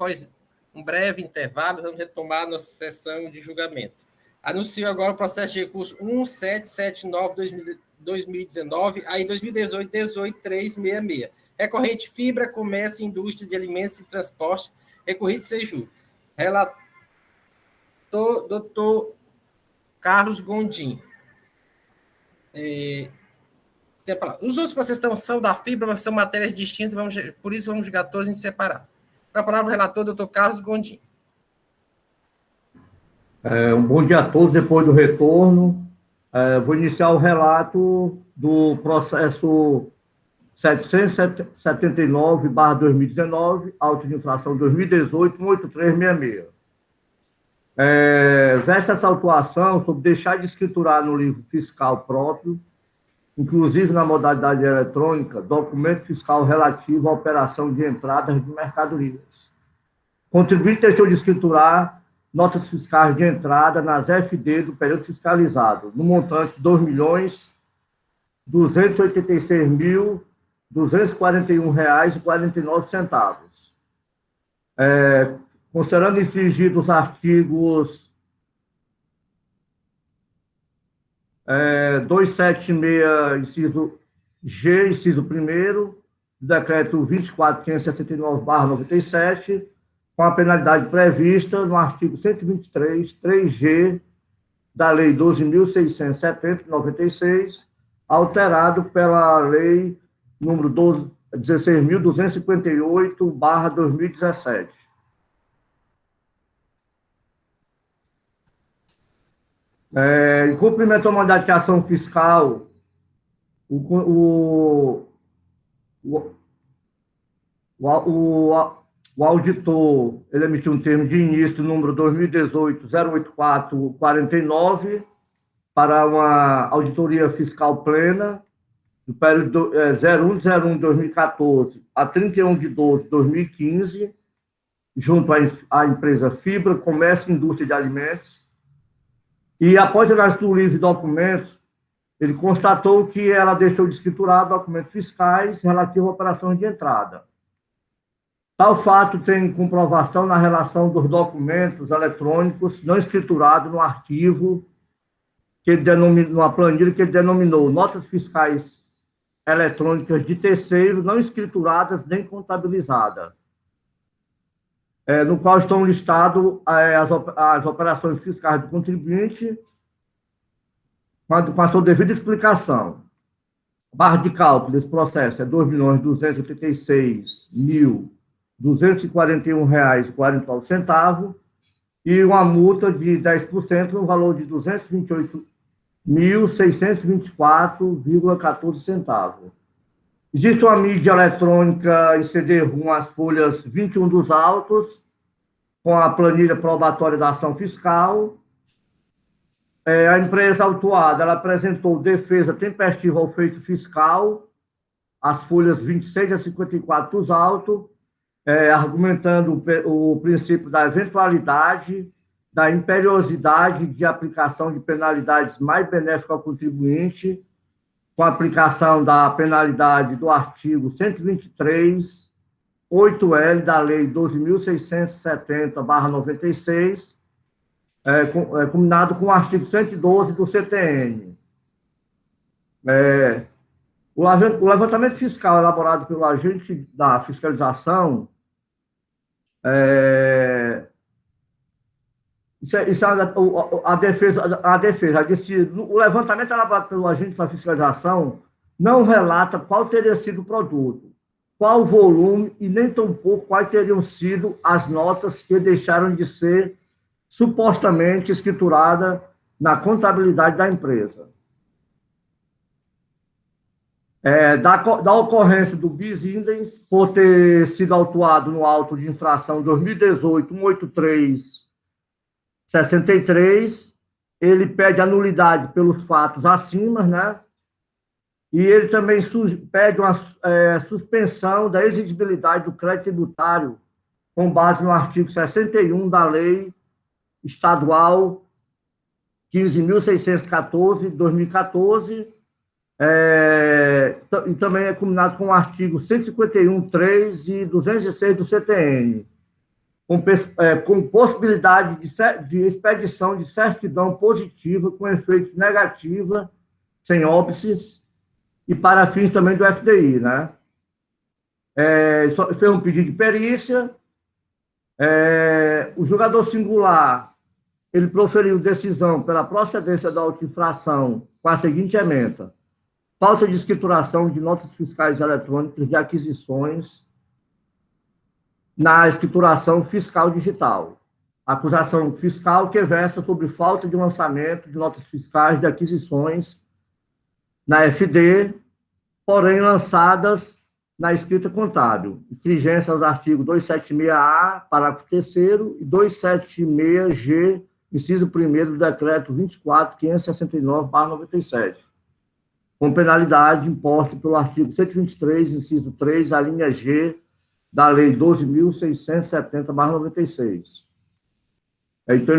Após um breve intervalo, vamos retomar nossa sessão de julgamento. Anuncio agora o processo de recurso 1779/2019, aí 2018-18366. Recorrente Fibra, Comércio, Indústria de Alimentos e Transporte, recorrido Seju. Relator, doutor Carlos Gondim. Tem a palavra. Os outros processos são da Fibra, mas são matérias distintas, por isso vamos julgar todos em separado. Com a palavra o relator, doutor Carlos Gondim. Um bom dia a todos, depois do retorno. Vou iniciar o relato do processo 779/2019, auto de infração 2018-18366. Versa essa autuação sobre deixar de escriturar no livro fiscal próprio, inclusive na modalidade eletrônica, documento fiscal relativo à operação de entradas de mercadorias. Contribuinte deixou de escriturar notas fiscais de entrada nas FD do período fiscalizado, no montante de R$ 2.286.241,49. Considerando infringidos os artigos 276, inciso G, inciso 1º, do decreto 24.569/97, com a penalidade prevista no artigo 123, 3G, da Lei 12.670, 96, alterado pela Lei número 16.258/2017. Em cumprimento ao mandato de ação fiscal, o auditor ele emitiu um termo de início, número 2018-08449, para uma auditoria fiscal plena, do período 01/01/2014 a 31/12/2015, junto à empresa Fibra, Comércio e Indústria de Alimentos. E, após a análise do livro de documentos, ele constatou que ela deixou de escriturar documentos fiscais relativos a operações de entrada. Tal fato tem comprovação na relação dos documentos eletrônicos não escriturados no arquivo, que ele numa planilha que ele denominou notas fiscais eletrônicas de terceiro não escrituradas nem contabilizadas, no qual estão listadas as operações fiscais do contribuinte com a sua devida explicação. A barra de cálculo desse processo é R$ 2.286.241,49 e uma multa de 10% no valor de R$ 228.624,14. Existe uma mídia eletrônica em CD-ROM, as folhas 21 dos autos, com a planilha probatória da ação fiscal. A empresa autuada ela apresentou defesa tempestiva ao feito fiscal, as folhas 26 a 54 dos autos, argumentando o princípio da eventualidade, da imperiosidade de aplicação de penalidades mais benéficas ao contribuinte, com a aplicação da penalidade do artigo 123, 8L da Lei 12.670/96, combinado com o artigo 112 do CTN. O levantamento fiscal elaborado pelo agente da fiscalização, a defesa disse, o levantamento elaborado pelo agente da fiscalização não relata qual teria sido o produto, qual o volume e nem tampouco quais teriam sido as notas que deixaram de ser supostamente escriturada na contabilidade da empresa. Da ocorrência do bis idem por ter sido autuado no auto de infração 2018-183-63, ele pede a nulidade pelos fatos acima, né? E ele também pede uma suspensão da exigibilidade do crédito tributário com base no artigo 61 da Lei Estadual 15.614, de 2014, e também é combinado com o artigo 151, 3 e 206 do CTN. com possibilidade de expedição de certidão positiva com efeito negativa, sem óbices, e para fins também do FDI, né? Fez um pedido de perícia, o julgador singular, ele proferiu decisão pela procedência da auto-infração com a seguinte ementa: falta de escrituração de notas fiscais eletrônicas de aquisições na escrituração fiscal digital. Acusação fiscal que versa sobre falta de lançamento de notas fiscais de aquisições na FD, porém lançadas na escrita contábil. Infringência aos artigos 276-A, parágrafo 3º, e 276-G, inciso 1º do decreto 24.569/97, com penalidade imposta pelo artigo 123, inciso 3, a linha G, da Lei 12.670/96. Então,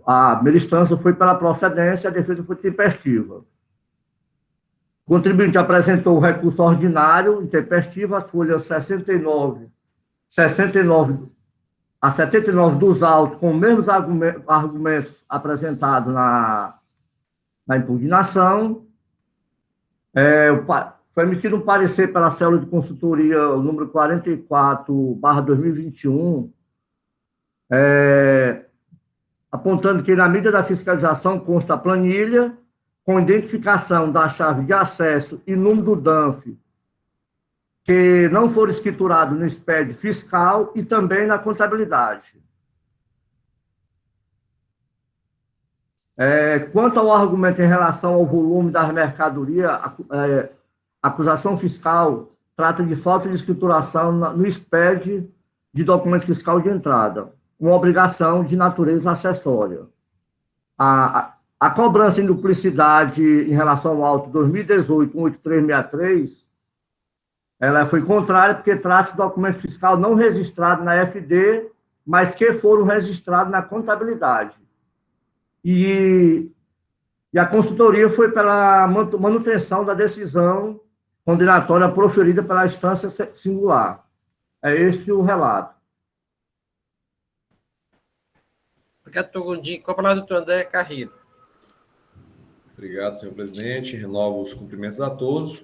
a primeira instância foi pela procedência, a defesa foi tempestiva. O contribuinte apresentou o recurso ordinário intempestivo, as folhas 69 a 79 dos autos, com os mesmos argumentos apresentados na impugnação. Foi emitido um parecer pela célula de consultoria, o número 44/2021, apontando que na medida da fiscalização consta a planilha com identificação da chave de acesso e número do DANF, que não foram escriturados no SPED fiscal e também na contabilidade. Quanto ao argumento em relação ao volume das mercadorias, a acusação fiscal trata de falta de escrituração no SPED de documento fiscal de entrada, uma obrigação de natureza acessória. A cobrança em duplicidade em relação ao auto 2018-18363, ela foi contrária porque trata de documento fiscal não registrado na FD, mas que foram registrados na contabilidade. E a consultoria foi pela manutenção da decisão condenatória proferida pela instância singular. É este o relato. Obrigado, doutor Gondim. Com a palavra, doutor André Carreiro. Obrigado, senhor presidente. Renovo os cumprimentos a todos.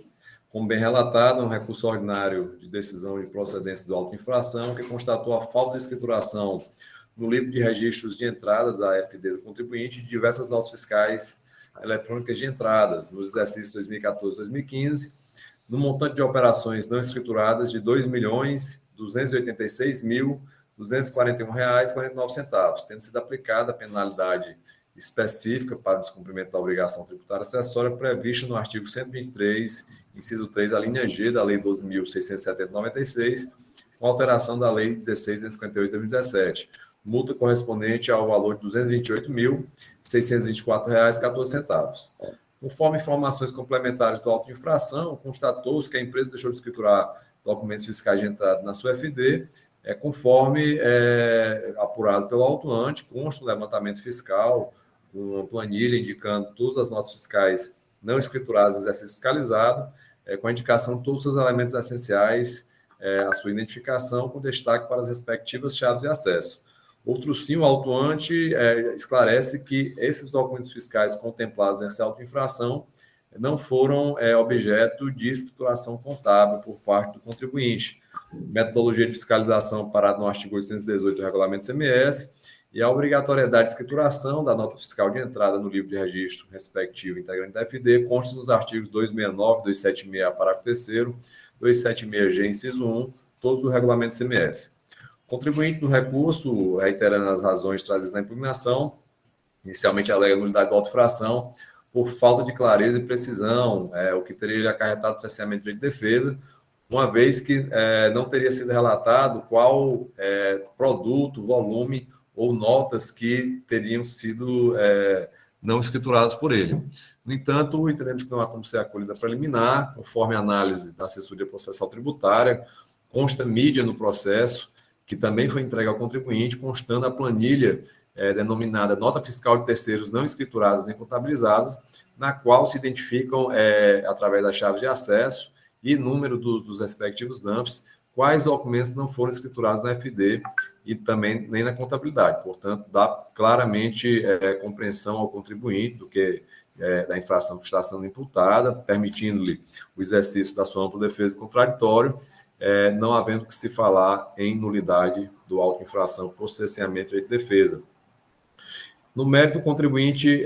Como bem relatado, é um recurso ordinário de decisão de procedência do auto-infração que constatou a falta de escrituração no livro de registros de entrada da FD do contribuinte de diversas notas fiscais eletrônicas de entradas nos exercícios 2014 e 2015, no montante de operações não escrituradas de R$ 2.286.241,49, tendo sido aplicada a penalidade específica para o descumprimento da obrigação tributária acessória prevista no artigo 123, inciso 3, a linha G da Lei 12.670/96, com alteração da Lei 16.258/2017, multa correspondente ao valor de R$ 228.624,14. Conforme informações complementares do auto de infração, constatou-se que a empresa deixou de escriturar documentos fiscais de entrada na sua FD, conforme apurado pelo autuante, consta o levantamento fiscal, com uma planilha indicando todas as notas fiscais não escrituradas no exercício fiscalizado, com a indicação de todos os seus elementos essenciais, a sua identificação, com destaque para as respectivas chaves de acesso. Outro sim, o autuante esclarece que esses documentos fiscais contemplados nessa auto-infração não foram objeto de escrituração contábil por parte do contribuinte. Metodologia de fiscalização parada no artigo 818 do Regulamento CMS e a obrigatoriedade de escrituração da nota fiscal de entrada no livro de registro respectivo integrante da FD consta nos artigos 269, 276, parágrafo 3º, 276G, inciso 1, todos do Regulamento CMS. O contribuinte do recurso, reiterando as razões trazidas na impugnação, inicialmente alega nulidade da auto-infração por falta de clareza e precisão, o que teria acarretado cerceamento de defesa, uma vez que não teria sido relatado qual produto, volume ou notas que teriam sido não escrituradas por ele. No entanto, entendemos que não há como ser acolhida preliminar, conforme a análise da assessoria processal tributária, consta mídia no processo, que também foi entregue ao contribuinte, constando a planilha denominada Nota Fiscal de Terceiros Não Escrituradas nem Contabilizadas, na qual se identificam, através das chaves de acesso e número dos respectivos DANFs, quais documentos não foram escriturados na FD e também nem na contabilidade. Portanto, dá claramente compreensão ao contribuinte do que da infração que está sendo imputada, permitindo-lhe o exercício da sua ampla defesa e contraditório, não havendo que se falar em nulidade do auto de infração por cerceamento de defesa. No mérito, o contribuinte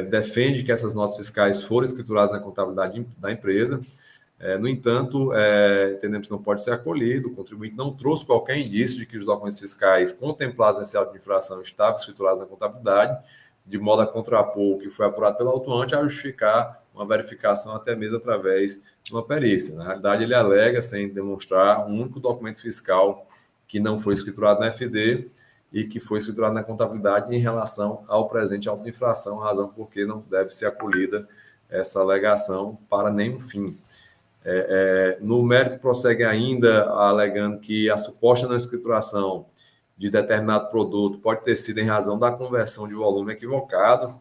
defende que essas notas fiscais foram escrituradas na contabilidade da empresa. No entanto, entendemos que não pode ser acolhido. O contribuinte não trouxe qualquer indício de que os documentos fiscais contemplados nesse auto de infração estavam escriturados na contabilidade, de modo a contrapor o que foi apurado pelo autuante a justificar uma verificação até mesmo através de uma perícia. Na realidade, ele alega, sem demonstrar, um único documento fiscal que não foi escriturado na FD e que foi escriturado na contabilidade em relação ao presente auto de infração, razão por que não deve ser acolhida essa alegação para nenhum fim. No mérito, prossegue ainda alegando que a suposta não escrituração de determinado produto pode ter sido em razão da conversão de volume equivocado.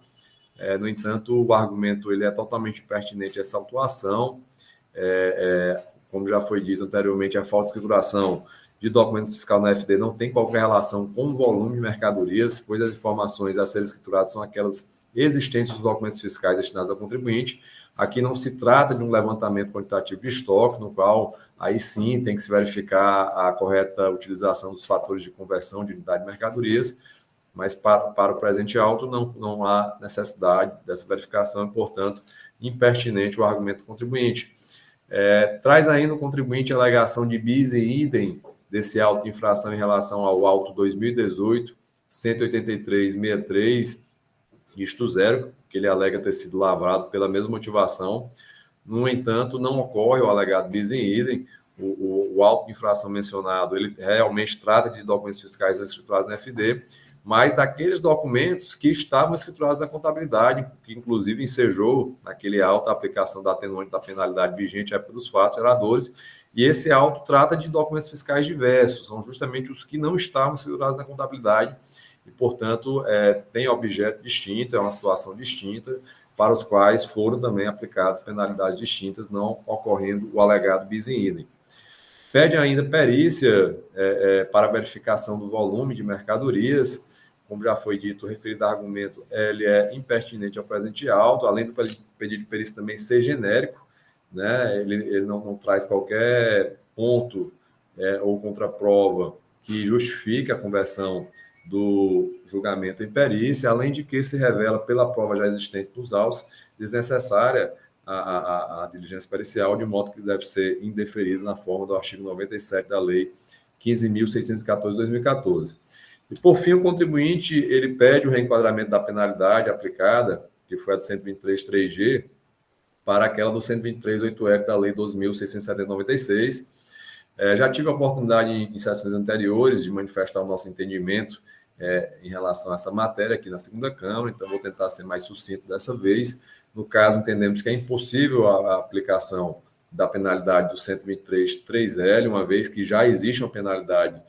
No entanto, o argumento ele é totalmente pertinente a essa autuação. Como já foi dito anteriormente, a falta de escrituração de documentos fiscais na FD não tem qualquer relação com o volume de mercadorias, pois as informações a serem escrituradas são aquelas existentes dos documentos fiscais destinados ao contribuinte. Aqui não se trata de um levantamento quantitativo de estoque, no qual aí sim tem que se verificar a correta utilização dos fatores de conversão de unidade de mercadorias, mas para o presente auto não há necessidade dessa verificação e, portanto, impertinente o argumento do contribuinte. Traz ainda o contribuinte a alegação de bis e idem desse auto de infração em relação ao auto 2018, 183.63, isto zero, que ele alega ter sido lavrado pela mesma motivação. No entanto, não ocorre o alegado bis in idem. O auto de infração mencionado, ele realmente trata de documentos fiscais não escriturados na FD, mas daqueles documentos que estavam escriturados na contabilidade, que inclusive ensejou naquele auto a aplicação da atenuante da penalidade vigente à época dos fatos geradores, e esse auto trata de documentos fiscais diversos, são justamente os que não estavam escriturados na contabilidade, e, portanto, tem objeto distinto, é uma situação distinta, para os quais foram também aplicadas penalidades distintas, não ocorrendo o alegado bis in idem. Pede ainda perícia para verificação do volume de mercadorias. Como já foi dito, o referido argumento ele é impertinente ao presente auto, além do pedido de perícia também ser genérico, né? Ele não traz qualquer ponto ou contraprova que justifique a conversão do julgamento em perícia, além de que se revela pela prova já existente dos autos desnecessária a diligência pericial, de modo que deve ser indeferida na forma do artigo 97 da Lei 15.614 de 2014. E, por fim, o contribuinte ele pede o reenquadramento da penalidade aplicada, que foi a do 123.3G, para aquela do 123.8F da Lei 12.670 de 96. Já tive a oportunidade em sessões anteriores de manifestar o nosso entendimento em relação a essa matéria aqui na segunda Câmara, então vou tentar ser mais sucinto dessa vez. No caso, entendemos que é impossível a aplicação da penalidade do 123.3L, uma vez que já existe uma penalidade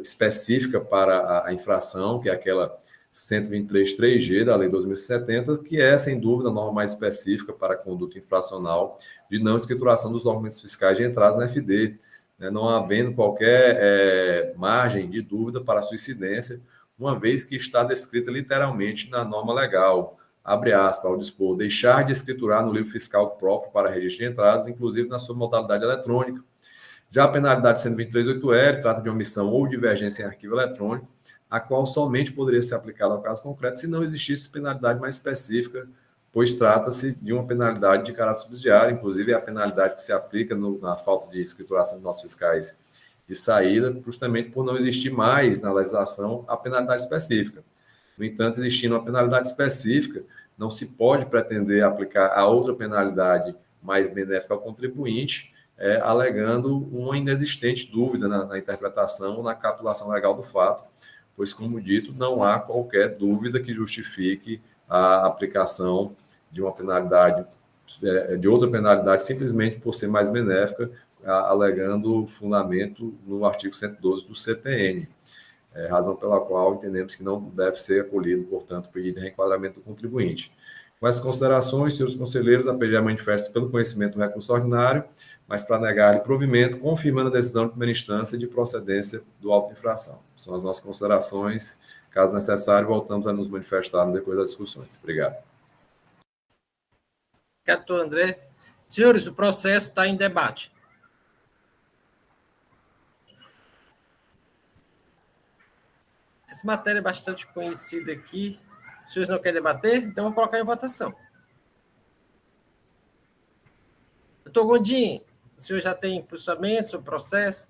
específica para a infração, que é aquela 123.3G da Lei 2070, que é, sem dúvida, a norma mais específica para a conduta infracional de não escrituração dos documentos fiscais de entrada na FD, não havendo qualquer margem de dúvida para a sua incidência, uma vez que está descrita literalmente na norma legal, abre aspas, ao dispor, deixar de escriturar no livro fiscal próprio para registro de entradas, inclusive na sua modalidade eletrônica. Já a penalidade 123.8L trata de omissão ou divergência em arquivo eletrônico, a qual somente poderia ser aplicada ao caso concreto se não existisse penalidade mais específica, pois trata-se de uma penalidade de caráter subsidiário, inclusive é a penalidade que se aplica na falta de escrituração de notas fiscais de saída, justamente por não existir mais na legislação a penalidade específica. No entanto, existindo uma penalidade específica, não se pode pretender aplicar a outra penalidade mais benéfica ao contribuinte, alegando uma inexistente dúvida na interpretação ou na capitulação legal do fato, pois, como dito, não há qualquer dúvida que justifique a aplicação de uma penalidade, de outra penalidade, simplesmente por ser mais benéfica, alegando fundamento no artigo 112 do CTN, razão pela qual entendemos que não deve ser acolhido, portanto, o pedido de reenquadramento do contribuinte. Com essas considerações, senhores conselheiros, a PGE manifesta pelo conhecimento do recurso ordinário, mas para negar-lhe provimento, confirmando a decisão de primeira instância de procedência do auto de infração. São as nossas considerações. Caso necessário, voltamos a nos manifestar no decorrer das discussões. Obrigado. Doutor André. Senhores, o processo está em debate. Essa matéria é bastante conhecida aqui. Os senhores não querem debater? Então, vou colocar em votação. Doutor Gondim, o senhor já tem posicionamento sobre o processo?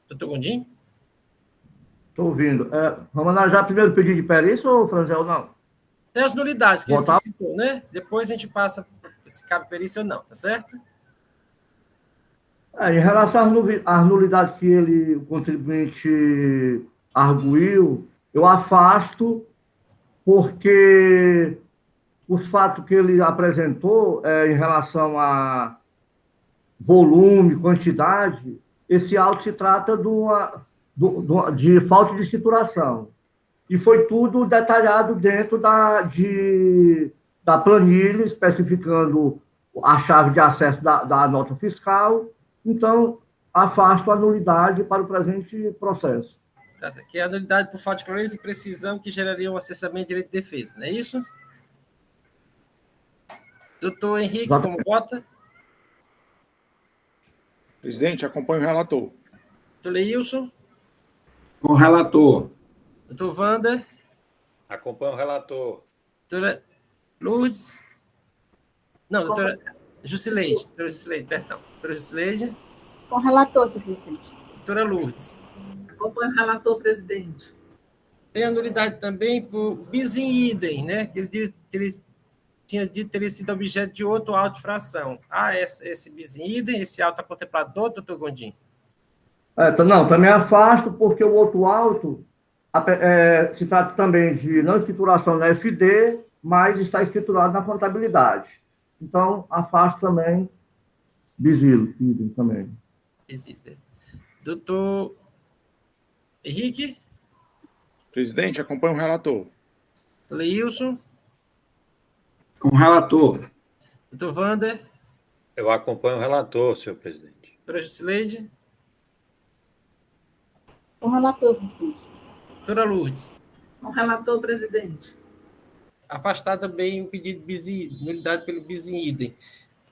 Doutor Gondim? Estou ouvindo. Vamos analisar primeiro o pedido de perícia ou, Franzel, não? Tem as nulidades que Votar? ele citou, né? Depois a gente passa se cabe perícia ou não, tá certo? Em relação às nulidades que o contribuinte arguiu, eu afasto porque os fatos que ele apresentou em relação a volume, quantidade, esse auto se trata de falta de escrituração. E foi tudo detalhado dentro da planilha, especificando a chave de acesso da nota fiscal. Então, afasto a nulidade para o presente processo. Tá certo. Que é a nulidade por falta de clareza e precisão que geraria um acessamento de direito de defesa, não é isso? Doutor Henrique, como vota? Presidente, acompanho o relator. Doutor Leilson? Com o relator. Doutor Wander? Acompanho o relator. Doutora Lourdes? Não, doutora Jusileide. Doutora Jusileide, perdão. Doutora Jusileide? Com o relator, senhor presidente. Doutora Lourdes? Acompanho o relator, presidente. Tem a nulidade também por bis in idem, né? Que ele tinha dito ter sido objeto de outro auto de infração. Esse bis in idem, esse auto está contemplado do doutor Gondim? Não, também afasto porque o outro auto se trata também de não escrituração na FD, mas está escriturado na contabilidade. Então, afasto também bis idem também. Bis idem. Doutor Henrique? Presidente, acompanho o relator. Leilson? Com o relator. Doutor Wander? Eu acompanho o relator, senhor presidente. Doutora Jusileide? Com o relator, presidente. Doutora Lourdes? Com o relator, presidente. Afastar também o pedido de bis in idem, nulidade pelo bis in idem.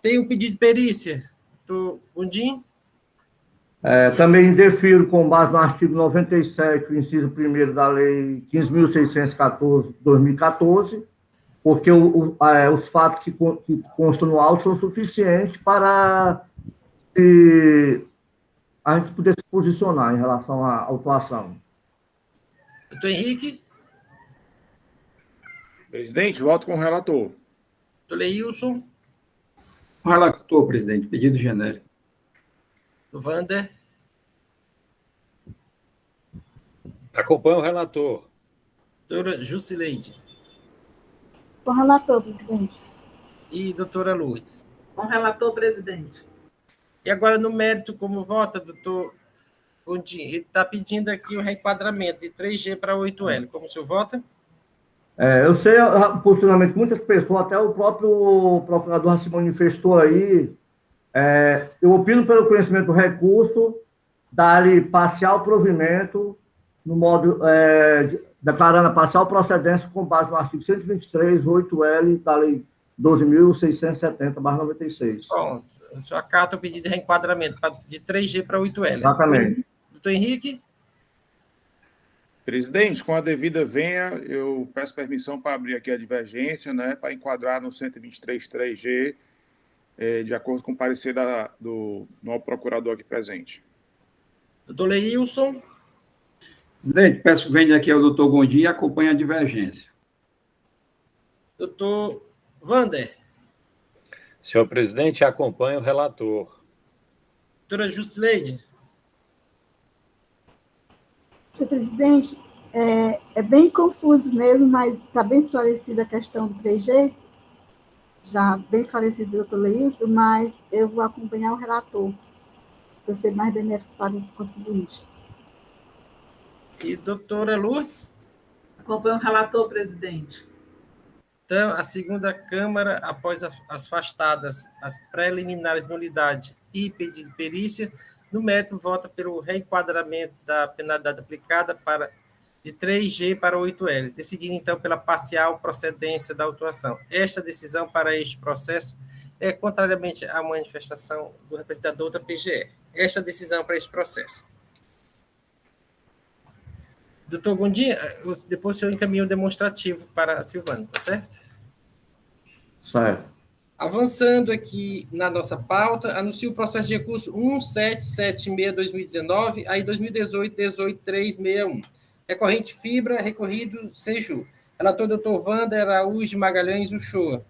Tem um pedido de perícia. Doutor Gondim? Também defiro com base no artigo 97, o inciso 1º da Lei 15.614, 2014, porque os fatos que constam no auto são suficientes para a gente poder se posicionar em relação à autuação. Doutor Henrique? Presidente, voto com o relator. Doutor Leilson? Com o relator, presidente. Pedido genérico. Wander? Acompanho o relator. Doutora Jusileide? Com o relator, presidente. E doutora Lourdes? Com o relator, presidente. E agora, no mérito, como vota, doutor Gondim? Ele está pedindo aqui o reenquadramento de 3G para 8L. Como o senhor vota? Eu sei o posicionamento de muitas pessoas, até o próprio procurador se manifestou aí. Eu opino pelo conhecimento do recurso, dar-lhe parcial provimento, no modo, declarando a parcial procedência com base no artigo 123, 8L da Lei 12.670/96. Pronto. O senhor acata o pedido de reenquadramento de 3G para 8L. Exatamente. Doutor Henrique? Presidente, com a devida venha, eu peço permissão para abrir aqui a divergência, né, para enquadrar no 123, 3G, de acordo com o parecer do novo procurador aqui presente. Doutor Leilson? Presidente, peço venha aqui ao doutor Gondim e acompanhe a divergência. Doutor Wander? Senhor presidente, acompanho o relator. Doutora Jusileide? Senhor presidente, é bem confuso mesmo, mas está bem esclarecida a questão do 3G. já bem esclarecido do doutor Leilson, mas eu vou acompanhar o relator, para ser mais benéfico para o contribuinte. E doutora Lourdes? Acompanho o relator, presidente. Então, a segunda Câmara, após as afastadas as preliminares de nulidade e pedido de perícia, no mérito, vota pelo reenquadramento da penalidade aplicada de 3G para 8L, decidindo, então, pela parcial procedência da autuação. Esta decisão para este processo é contrariamente à manifestação do representante da PGE. Esta decisão para este processo. Doutor Gondim, depois o senhor encaminha o demonstrativo para a Silvana, tá certo? Certo. Avançando aqui na nossa pauta, anuncio o processo de recurso 1776-2019, aí 2018-18361. Recorrente Fibra, recorrido Seju. Relator doutor Wander Araújo Magalhães Uchoa.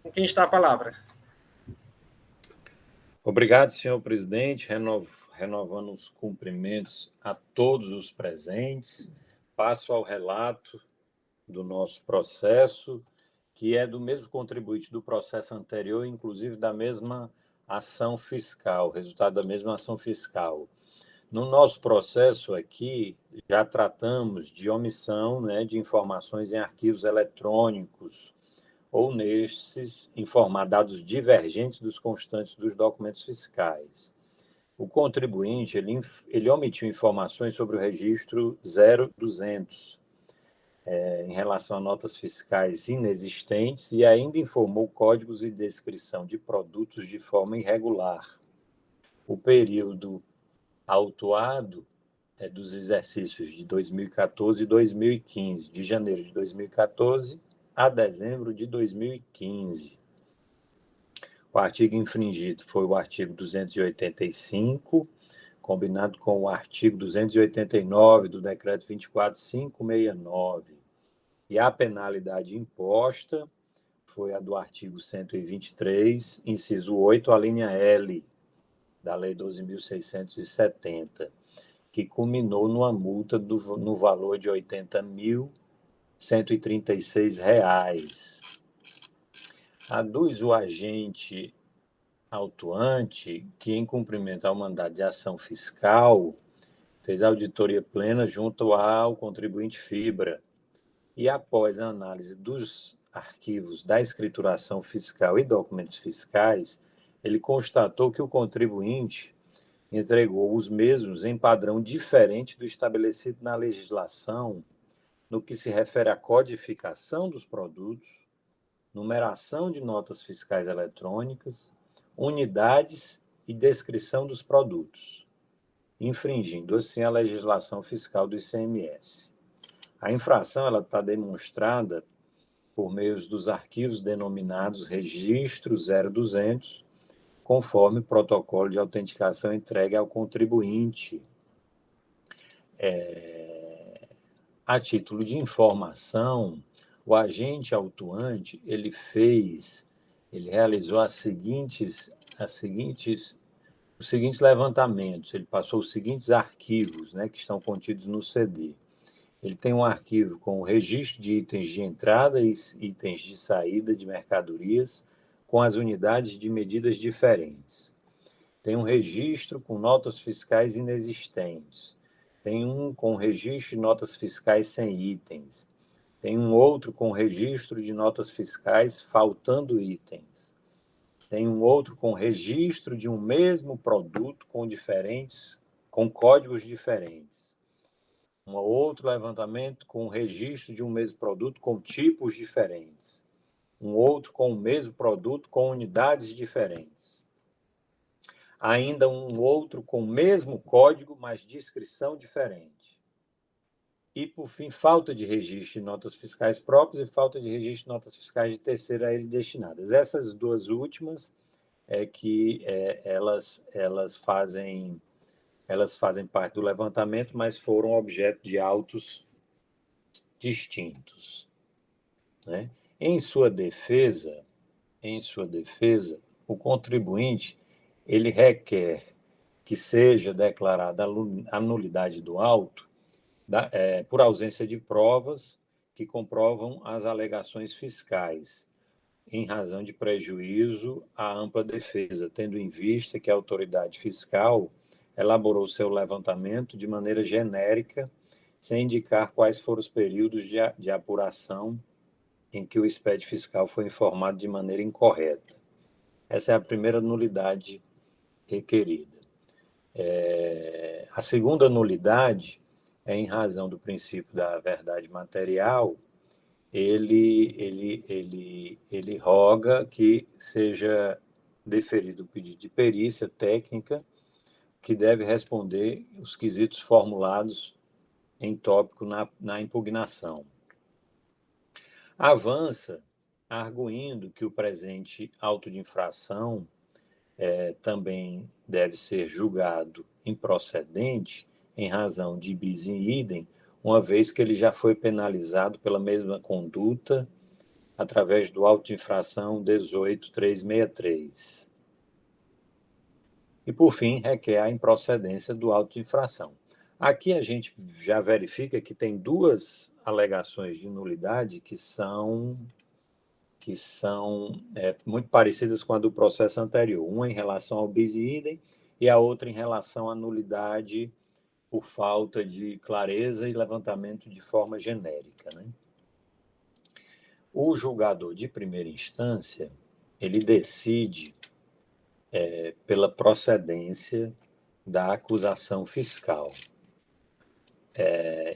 Com quem está a palavra? Obrigado, senhor presidente, renovando os cumprimentos a todos os presentes. Passo ao relato do nosso processo, que é do mesmo contribuinte do processo anterior, inclusive da mesma ação fiscal, resultado da mesma ação fiscal. No nosso processo aqui, já tratamos de omissão, né, de informações em arquivos eletrônicos, ou nesses informar dados divergentes dos constantes dos documentos fiscais. O contribuinte, ele omitiu informações sobre o registro 0200, em relação a notas fiscais inexistentes e ainda informou códigos e descrição de produtos de forma irregular. O período autuado é dos exercícios de 2014 e 2015, de janeiro de 2014 a dezembro de 2015. O artigo infringido foi o artigo 285, combinado com o artigo 289 do Decreto 24.569. E a penalidade imposta foi a do artigo 123, inciso 8, a linha L, da Lei 12.670, que culminou numa multa no valor de R$ 80.136. Aduz o agente autuante que, em cumprimento ao mandado de ação fiscal, fez auditoria plena junto ao contribuinte Fibra e, após a análise dos arquivos da escrituração fiscal e documentos fiscais, ele constatou que o contribuinte entregou os mesmos em padrão diferente do estabelecido na legislação no que se refere à codificação dos produtos, numeração de notas fiscais eletrônicas, unidades e descrição dos produtos, infringindo assim a legislação fiscal do ICMS. A infração está demonstrada por meio dos arquivos denominados Registro 0200, conforme o protocolo de autenticação entregue ao contribuinte. A título de informação, o agente autuante ele realizou os seguintes levantamentos. Ele passou os seguintes arquivos, né, que estão contidos no CD. Ele tem um arquivo com o registro de itens de entrada e itens de saída de mercadorias com as unidades de medidas diferentes. Tem um registro com notas fiscais inexistentes. Tem um com registro de notas fiscais sem itens. Tem um outro com registro de notas fiscais faltando itens. Tem um outro com registro de um mesmo produto com códigos diferentes. Um outro levantamento com registro de um mesmo produto com tipos diferentes. Um outro com o mesmo produto com unidades diferentes. Ainda um outro com o mesmo código, mas descrição diferente. E, por fim, falta de registro de notas fiscais próprias e falta de registro de notas fiscais de terceira a ele destinadas. Essas duas últimas elas fazem parte do levantamento, mas foram objeto de autos distintos, né? Em sua defesa, o contribuinte ele requer que seja declarada a nulidade do auto por ausência de provas que comprovam as alegações fiscais, em razão de prejuízo à ampla defesa, tendo em vista que a autoridade fiscal elaborou seu levantamento de maneira genérica, sem indicar quais foram os períodos de apuração em que o SPED fiscal foi informado de maneira incorreta. Essa é a primeira nulidade requerida. A segunda nulidade é em razão do princípio da verdade material. Ele roga que seja deferido o pedido de perícia técnica, que deve responder os quesitos formulados em tópico na impugnação. Avança, arguindo que o presente auto de infração também deve ser julgado improcedente em razão de bis in idem, uma vez que ele já foi penalizado pela mesma conduta através do auto de infração 18.363. E, por fim, requer a improcedência do auto de infração. Aqui a gente já verifica que tem duas alegações de nulidade que são muito parecidas com a do processo anterior. Uma em relação ao bis in idem e a outra em relação à nulidade por falta de clareza e levantamento de forma genérica, né? O julgador de primeira instância, ele decide pela procedência da acusação fiscal.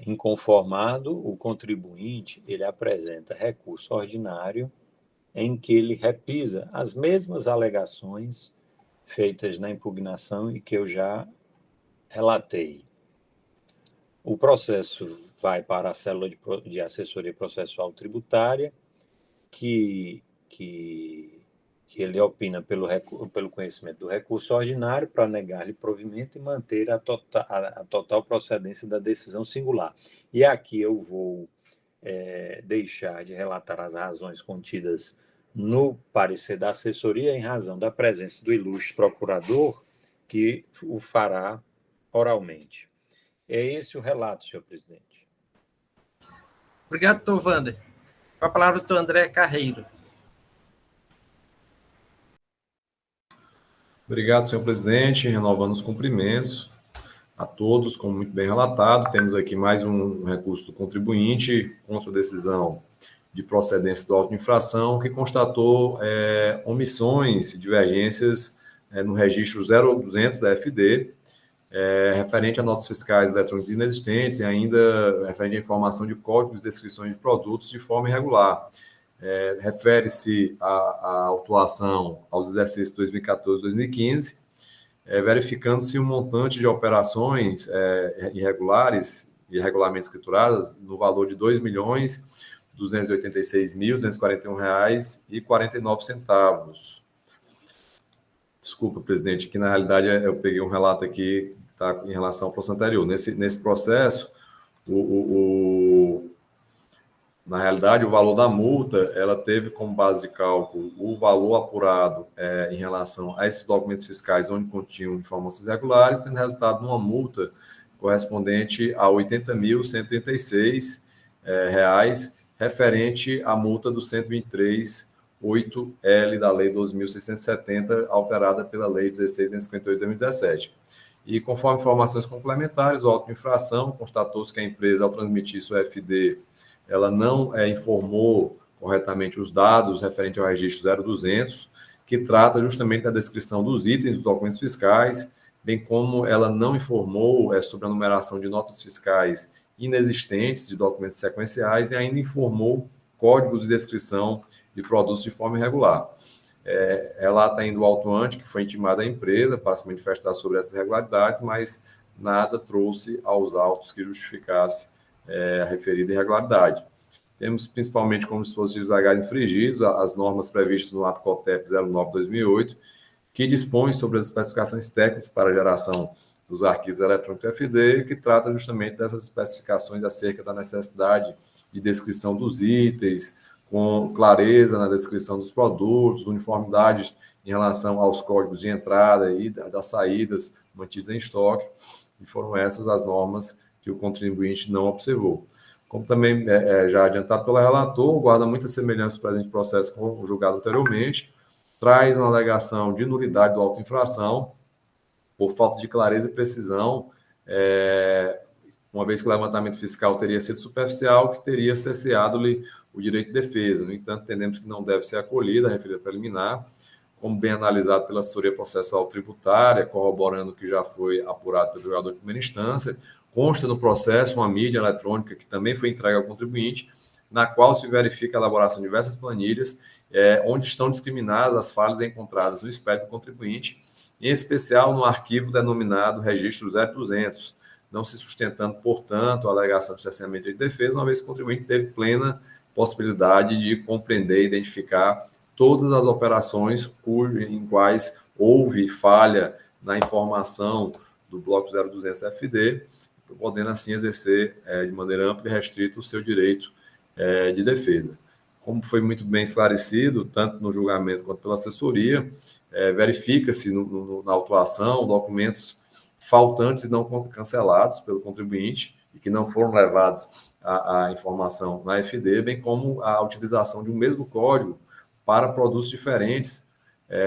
Inconformado, o contribuinte ele apresenta recurso ordinário em que ele repisa as mesmas alegações feitas na impugnação e que eu já relatei. O processo vai para a célula de assessoria processual tributária, que ele opina pelo conhecimento do recurso ordinário para negar-lhe provimento e manter a total procedência da decisão singular. E aqui eu vou deixar de relatar as razões contidas no parecer da assessoria em razão da presença do ilustre procurador, que o fará oralmente. É esse o relato, senhor presidente. Obrigado, doutor Wander. Com a palavra, o doutor André Carreiro. Obrigado, senhor presidente. Renovando os cumprimentos a todos, como muito bem relatado. Temos aqui mais um recurso do contribuinte contra a decisão de procedência do auto de infração, que constatou omissões e divergências no registro 0200 da FD, referente a notas fiscais eletrônicas inexistentes e ainda referente à informação de códigos e descrições de produtos de forma irregular. Refere-se à autuação aos exercícios 2014 e 2015, verificando-se um montante de operações irregulares e regularmente escrituradas no valor de R$ 2.286.241,49. Desculpa, presidente, que na realidade eu peguei um relato aqui tá, em relação ao processo anterior. Nesse processo, na realidade, o valor da multa, ela teve como base de cálculo o valor apurado em relação a esses documentos fiscais onde continham informações irregulares, tendo resultado numa multa correspondente a R$ 80.136, referente à multa do 123.8L da Lei 12.670, alterada pela Lei 16.158 de 2017. E, conforme informações complementares, o auto de infração constatou-se que a empresa, ao transmitir sua FD, ela não informou corretamente os dados referente ao registro 0200, que trata justamente da descrição dos itens dos documentos fiscais, bem como ela não informou sobre a numeração de notas fiscais inexistentes de documentos sequenciais e ainda informou códigos de descrição de produtos de forma irregular. Relata ainda o autuante que foi intimado à empresa para se manifestar sobre essas irregularidades, mas nada trouxe aos autos que justificasse a referida irregularidade. Temos principalmente como dispositivos legais infringidos as normas previstas no ato COTEP 09/2008, que dispõe sobre as especificações técnicas para a geração dos arquivos eletrônicos FD, que trata justamente dessas especificações acerca da necessidade de descrição dos itens, com clareza na descrição dos produtos, uniformidades em relação aos códigos de entrada e das saídas mantidos em estoque, e foram essas as normas que o contribuinte não observou. Como também já adiantado pelo relator, guarda muita semelhança do presente processo com o julgado anteriormente, traz uma alegação de nulidade do auto-infração por falta de clareza e precisão, uma vez que o levantamento fiscal teria sido superficial, que teria cesseado-lhe o direito de defesa. No entanto, entendemos que não deve ser acolhida a referida preliminar, como bem analisado pela assessoria processual tributária, corroborando o que já foi apurado pelo julgador de primeira instância. Consta no processo uma mídia eletrônica que também foi entregue ao contribuinte, na qual se verifica a elaboração de diversas planilhas, onde estão discriminadas as falhas encontradas no SPED do contribuinte, em especial no arquivo denominado Registro 0200, não se sustentando, portanto, a alegação de cesseamento de defesa, uma vez que o contribuinte teve plena possibilidade de compreender e identificar todas as operações em quais houve falha na informação do bloco 0200 da FD, podendo assim exercer de maneira ampla e restrita o seu direito de defesa. Como foi muito bem esclarecido, tanto no julgamento quanto pela assessoria, verifica-se na autuação documentos faltantes e não cancelados pelo contribuinte e que não foram levados à informação na FD, bem como a utilização de um mesmo código para produtos diferentes,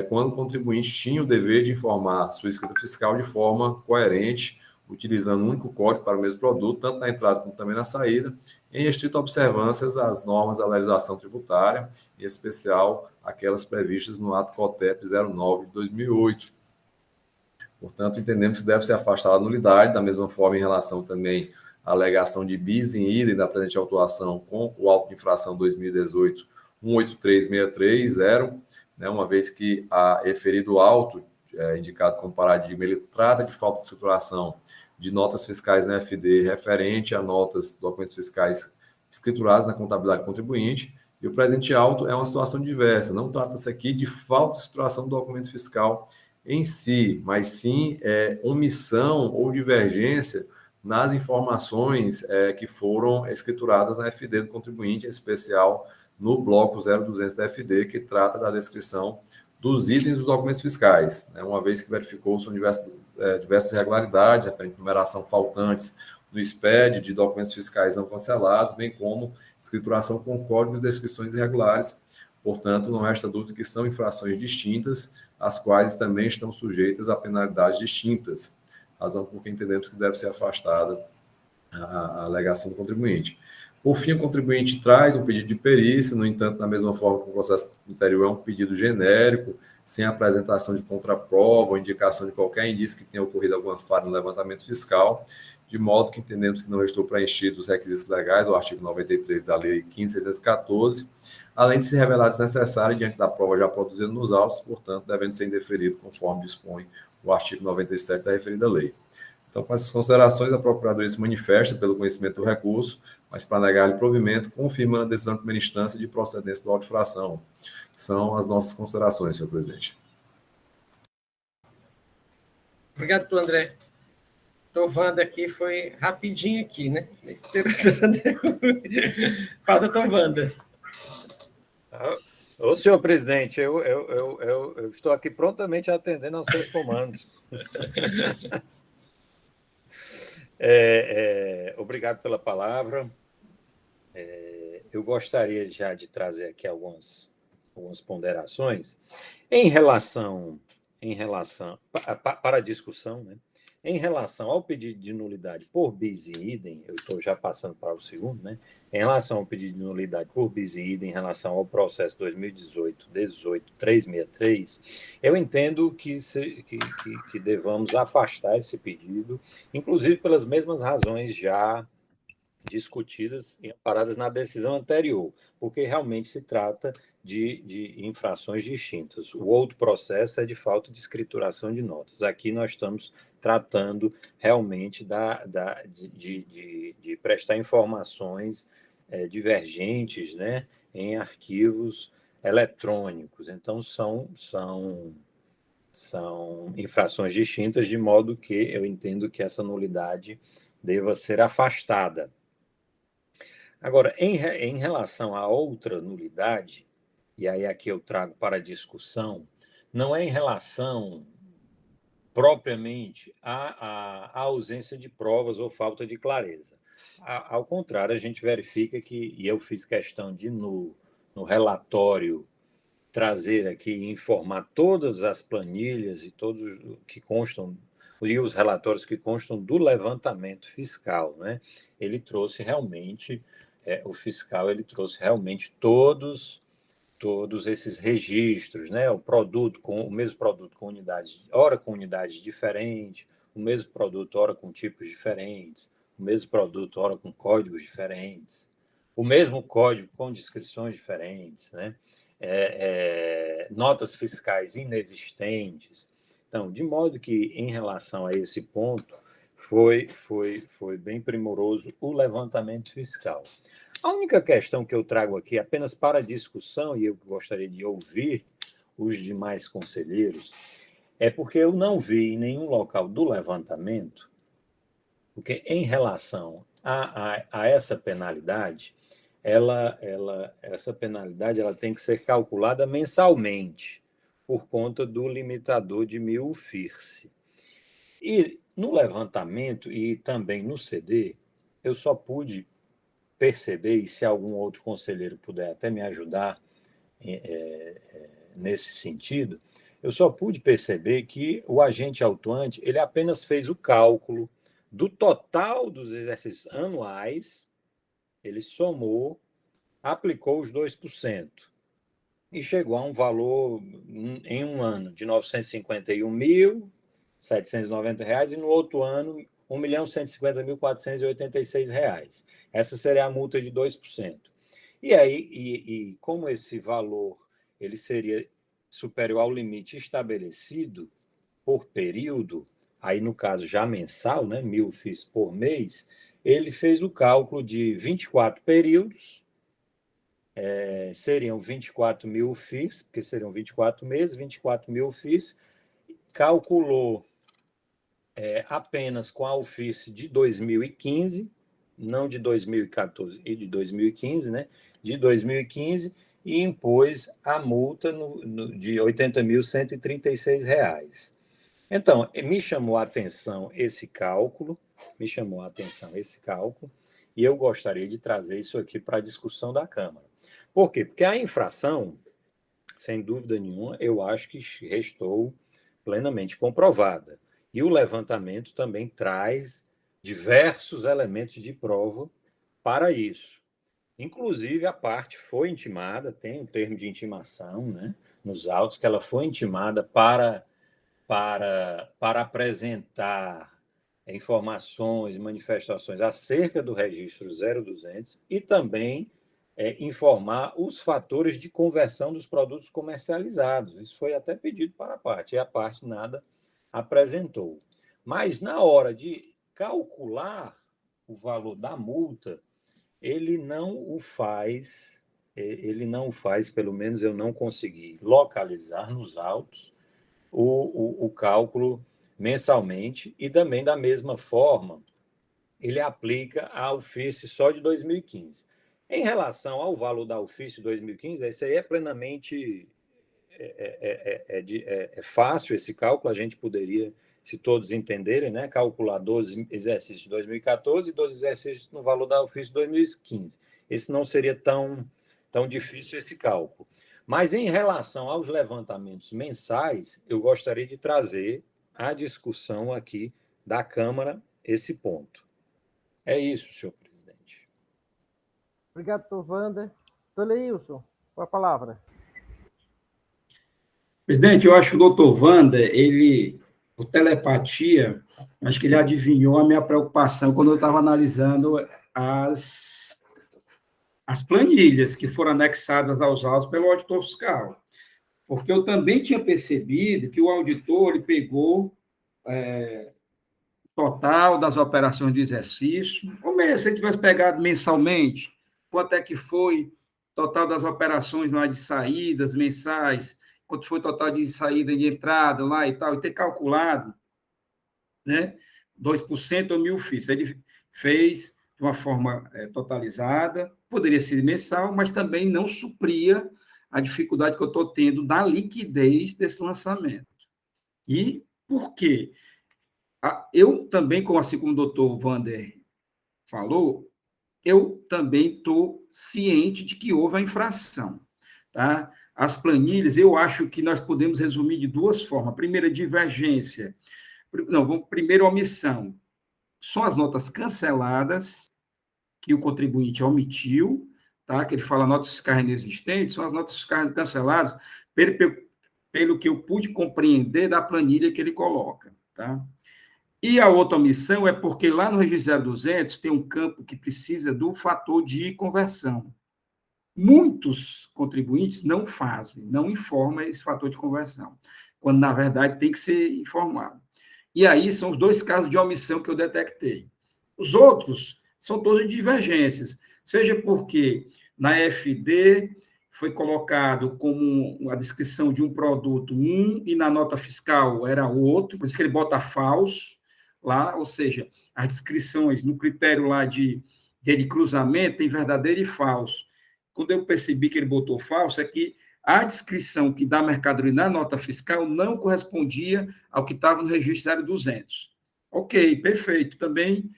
quando o contribuinte tinha o dever de informar sua escrita fiscal de forma coerente, utilizando um único código para o mesmo produto, tanto na entrada como também na saída, em estrita observância às normas da legislação tributária, em especial aquelas previstas no ato COTEP 09 de 2008. Portanto, entendemos que deve ser afastada a nulidade, da mesma forma em relação também à alegação de bis in idem da presente autuação com o auto de infração 2018 18363-0, né, uma vez que a referido auto, indicado como paradigma, ele trata de falta de escrituração de notas fiscais na FD referente a notas, documentos fiscais escriturados na contabilidade do contribuinte, e o presente auto é uma situação diversa, não trata-se aqui de falta de escrituração do documento fiscal em si, mas sim omissão ou divergência nas informações que foram escrituradas na FD do contribuinte, em especial no bloco 0200 da FD, que trata da descrição dos itens dos documentos fiscais, né? Uma vez que verificou são diversas irregularidades, referente à numeração faltantes no SPED de documentos fiscais não cancelados, bem como escrituração com códigos de descrições irregulares. Portanto, não resta dúvida que são infrações distintas, as quais também estão sujeitas a penalidades distintas, razão por que entendemos que deve ser afastada a alegação do contribuinte. Por fim, o contribuinte traz um pedido de perícia, no entanto, da mesma forma que o processo anterior é um pedido genérico, sem apresentação de contraprova ou indicação de qualquer indício que tenha ocorrido alguma falha no levantamento fiscal, de modo que entendemos que não restou preenchido os requisitos legais do artigo 93 da Lei 15.614, além de se revelar desnecessário diante da prova já produzida nos autos, portanto, devendo ser indeferido conforme dispõe o artigo 97 da referida lei. Então, com essas considerações, a Procuradoria se manifesta pelo conhecimento do recurso, mas para negar-lhe provimento, confirmando a decisão de primeira instância de procedência do auto de infração. São as nossas considerações, senhor presidente. Obrigado, doutor André. Doutor Wanda aqui foi rapidinho aqui, né? Fala, doutor Wanda. Ô, senhor presidente, eu estou aqui prontamente atendendo aos seus comandos. Obrigado pela palavra. Eu gostaria já de trazer aqui algumas ponderações em relação para a discussão, né? Em relação ao pedido de nulidade por bis in idem, eu estou já passando para o segundo, né? Em relação ao pedido de nulidade por bis in idem, em relação ao processo 2018-18363, eu entendo que devamos afastar esse pedido, inclusive pelas mesmas razões já discutidas e amparadas na decisão anterior, porque realmente se trata de infrações distintas. O outro processo é de falta de escrituração de notas. Aqui nós estamos tratando realmente de prestar informações divergentes, né, em arquivos eletrônicos. Então, são infrações distintas, de modo que eu entendo que essa nulidade deva ser afastada. Agora, em relação à outra nulidade, e aí aqui eu trago para discussão, não é em relação propriamente a ausência de provas ou falta de clareza. Ao contrário, a gente verifica que, e eu fiz questão de, no relatório, trazer aqui, informar todas as planilhas e todos que constam, e os relatórios que constam do levantamento fiscal, né? Ele trouxe realmente, o fiscal, ele trouxe realmente todos esses registros, né? O mesmo produto com unidades, ora com unidades diferentes, o mesmo produto, ora com tipos diferentes, o mesmo produto, ora com códigos diferentes, o mesmo código com descrições diferentes, né? Notas fiscais inexistentes. Então, de modo que, em relação a esse ponto, foi bem primoroso o levantamento fiscal. A única questão que eu trago aqui, apenas para discussão, e eu gostaria de ouvir os demais conselheiros, é porque eu não vi em nenhum local do levantamento, porque em relação a essa penalidade, essa penalidade ela tem que ser calculada mensalmente, por conta do limitador de 1.000 FIRSE. E no levantamento e também no CD, eu só pude perceber, e se algum outro conselheiro puder até me ajudar nesse sentido, eu só pude perceber que o agente autuante ele apenas fez o cálculo do total dos exercícios anuais, ele somou, aplicou os 2%, e chegou a um valor, em um ano, de R$ 951.790, e no outro ano, R$ 1.150.486. Essa seria a multa de 2%. E aí, como esse valor ele seria superior ao limite estabelecido por período, aí no caso já mensal, né, 1.000 FIIs por mês, ele fez o cálculo de 24 períodos, seriam 24.000 FIIs, porque seriam 24 meses, 24.000 FIIs, calculou apenas com a UFIS de 2015, não de 2014 e de 2015, né? De 2015, e impôs a multa de R$ 80.136. Então, me chamou a atenção esse cálculo, e eu gostaria de trazer isso aqui para a discussão da Câmara. Por quê? Porque a infração, sem dúvida nenhuma, eu acho que restou plenamente comprovada. E o levantamento também traz diversos elementos de prova para isso. Inclusive, a parte foi intimada, tem um termo de intimação, né, nos autos, que ela foi intimada para apresentar informações, manifestações acerca do registro 0200 e também informar os fatores de conversão dos produtos comercializados. Isso foi até pedido para a parte, e a parte nada apresentou. Mas, na hora de calcular o valor da multa, ele não o faz, pelo menos eu não consegui localizar nos autos, o cálculo mensalmente, e também, da mesma forma, ele aplica a UFIS só de 2015. Em relação ao valor da UFIS de 2015, esse aí é plenamente fácil esse cálculo, a gente poderia, se todos entenderem, né, calcular 12 exercícios de 2014 e 12 exercícios no valor da UFIS de 2015. Esse não seria tão difícil esse cálculo. Mas, em relação aos levantamentos mensais, eu gostaria de trazer à discussão aqui da Câmara esse ponto. É isso, senhor presidente. Obrigado, doutor Wander. Doutor Leilson, com a palavra. Presidente, eu acho que o doutor Wander, por telepatia, acho que ele adivinhou a minha preocupação quando eu estava analisando as planilhas que foram anexadas aos autos pelo auditor fiscal. Porque eu também tinha percebido que o auditor ele pegou total das operações de exercício, ou mesmo se ele tivesse pegado mensalmente, quanto é que foi total das operações lá de saídas mensais, quanto foi total de saída e de entrada lá e tal, e ter calculado, né, 2% ou 1.000 FIIs. Ele fez de uma forma totalizada, poderia ser mensal, mas também não supria a dificuldade que eu estou tendo na liquidez desse lançamento. E Por quê? Eu também, assim como o doutor Wander falou, eu também estou ciente de que houve a infração. Tá? As planilhas, eu acho que nós podemos resumir de duas formas. Primeira, divergência. Não, primeiro, omissão. São as notas canceladas que o contribuinte omitiu, tá? Que ele fala notas fiscais inexistentes, são as notas fiscais canceladas pelo que eu pude compreender da planilha que ele coloca. Tá? E a outra omissão é porque lá no registro 0200 tem um campo que precisa do fator de conversão. Muitos contribuintes não fazem, não informam esse fator de conversão, quando, na verdade, tem que ser informado. E aí são os dois casos de omissão que eu detectei. Os outros são todos divergências, seja porque na FD foi colocado como a descrição de um produto e na nota fiscal era outro, por isso que ele bota falso lá, ou seja, as descrições no critério lá de cruzamento tem verdadeiro e falso. Quando eu percebi que ele botou falso, é que a descrição que dá mercadoria na nota fiscal não correspondia ao que estava no registro 0200. Ok, perfeito. Também,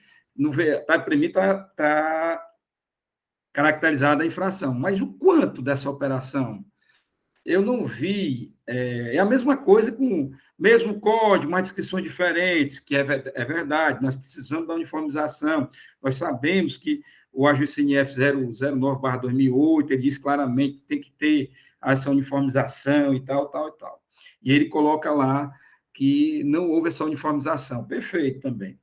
para mim, está caracterizada a infração. Mas o quanto dessa operação? Eu não vi. É a mesma coisa com o mesmo código, mas descrições diferentes, que é verdade, nós precisamos da uniformização. Nós sabemos que o AGCNF 009/2008, ele diz claramente que tem que ter essa uniformização e tal. E ele coloca lá que não houve essa uniformização. Perfeito também.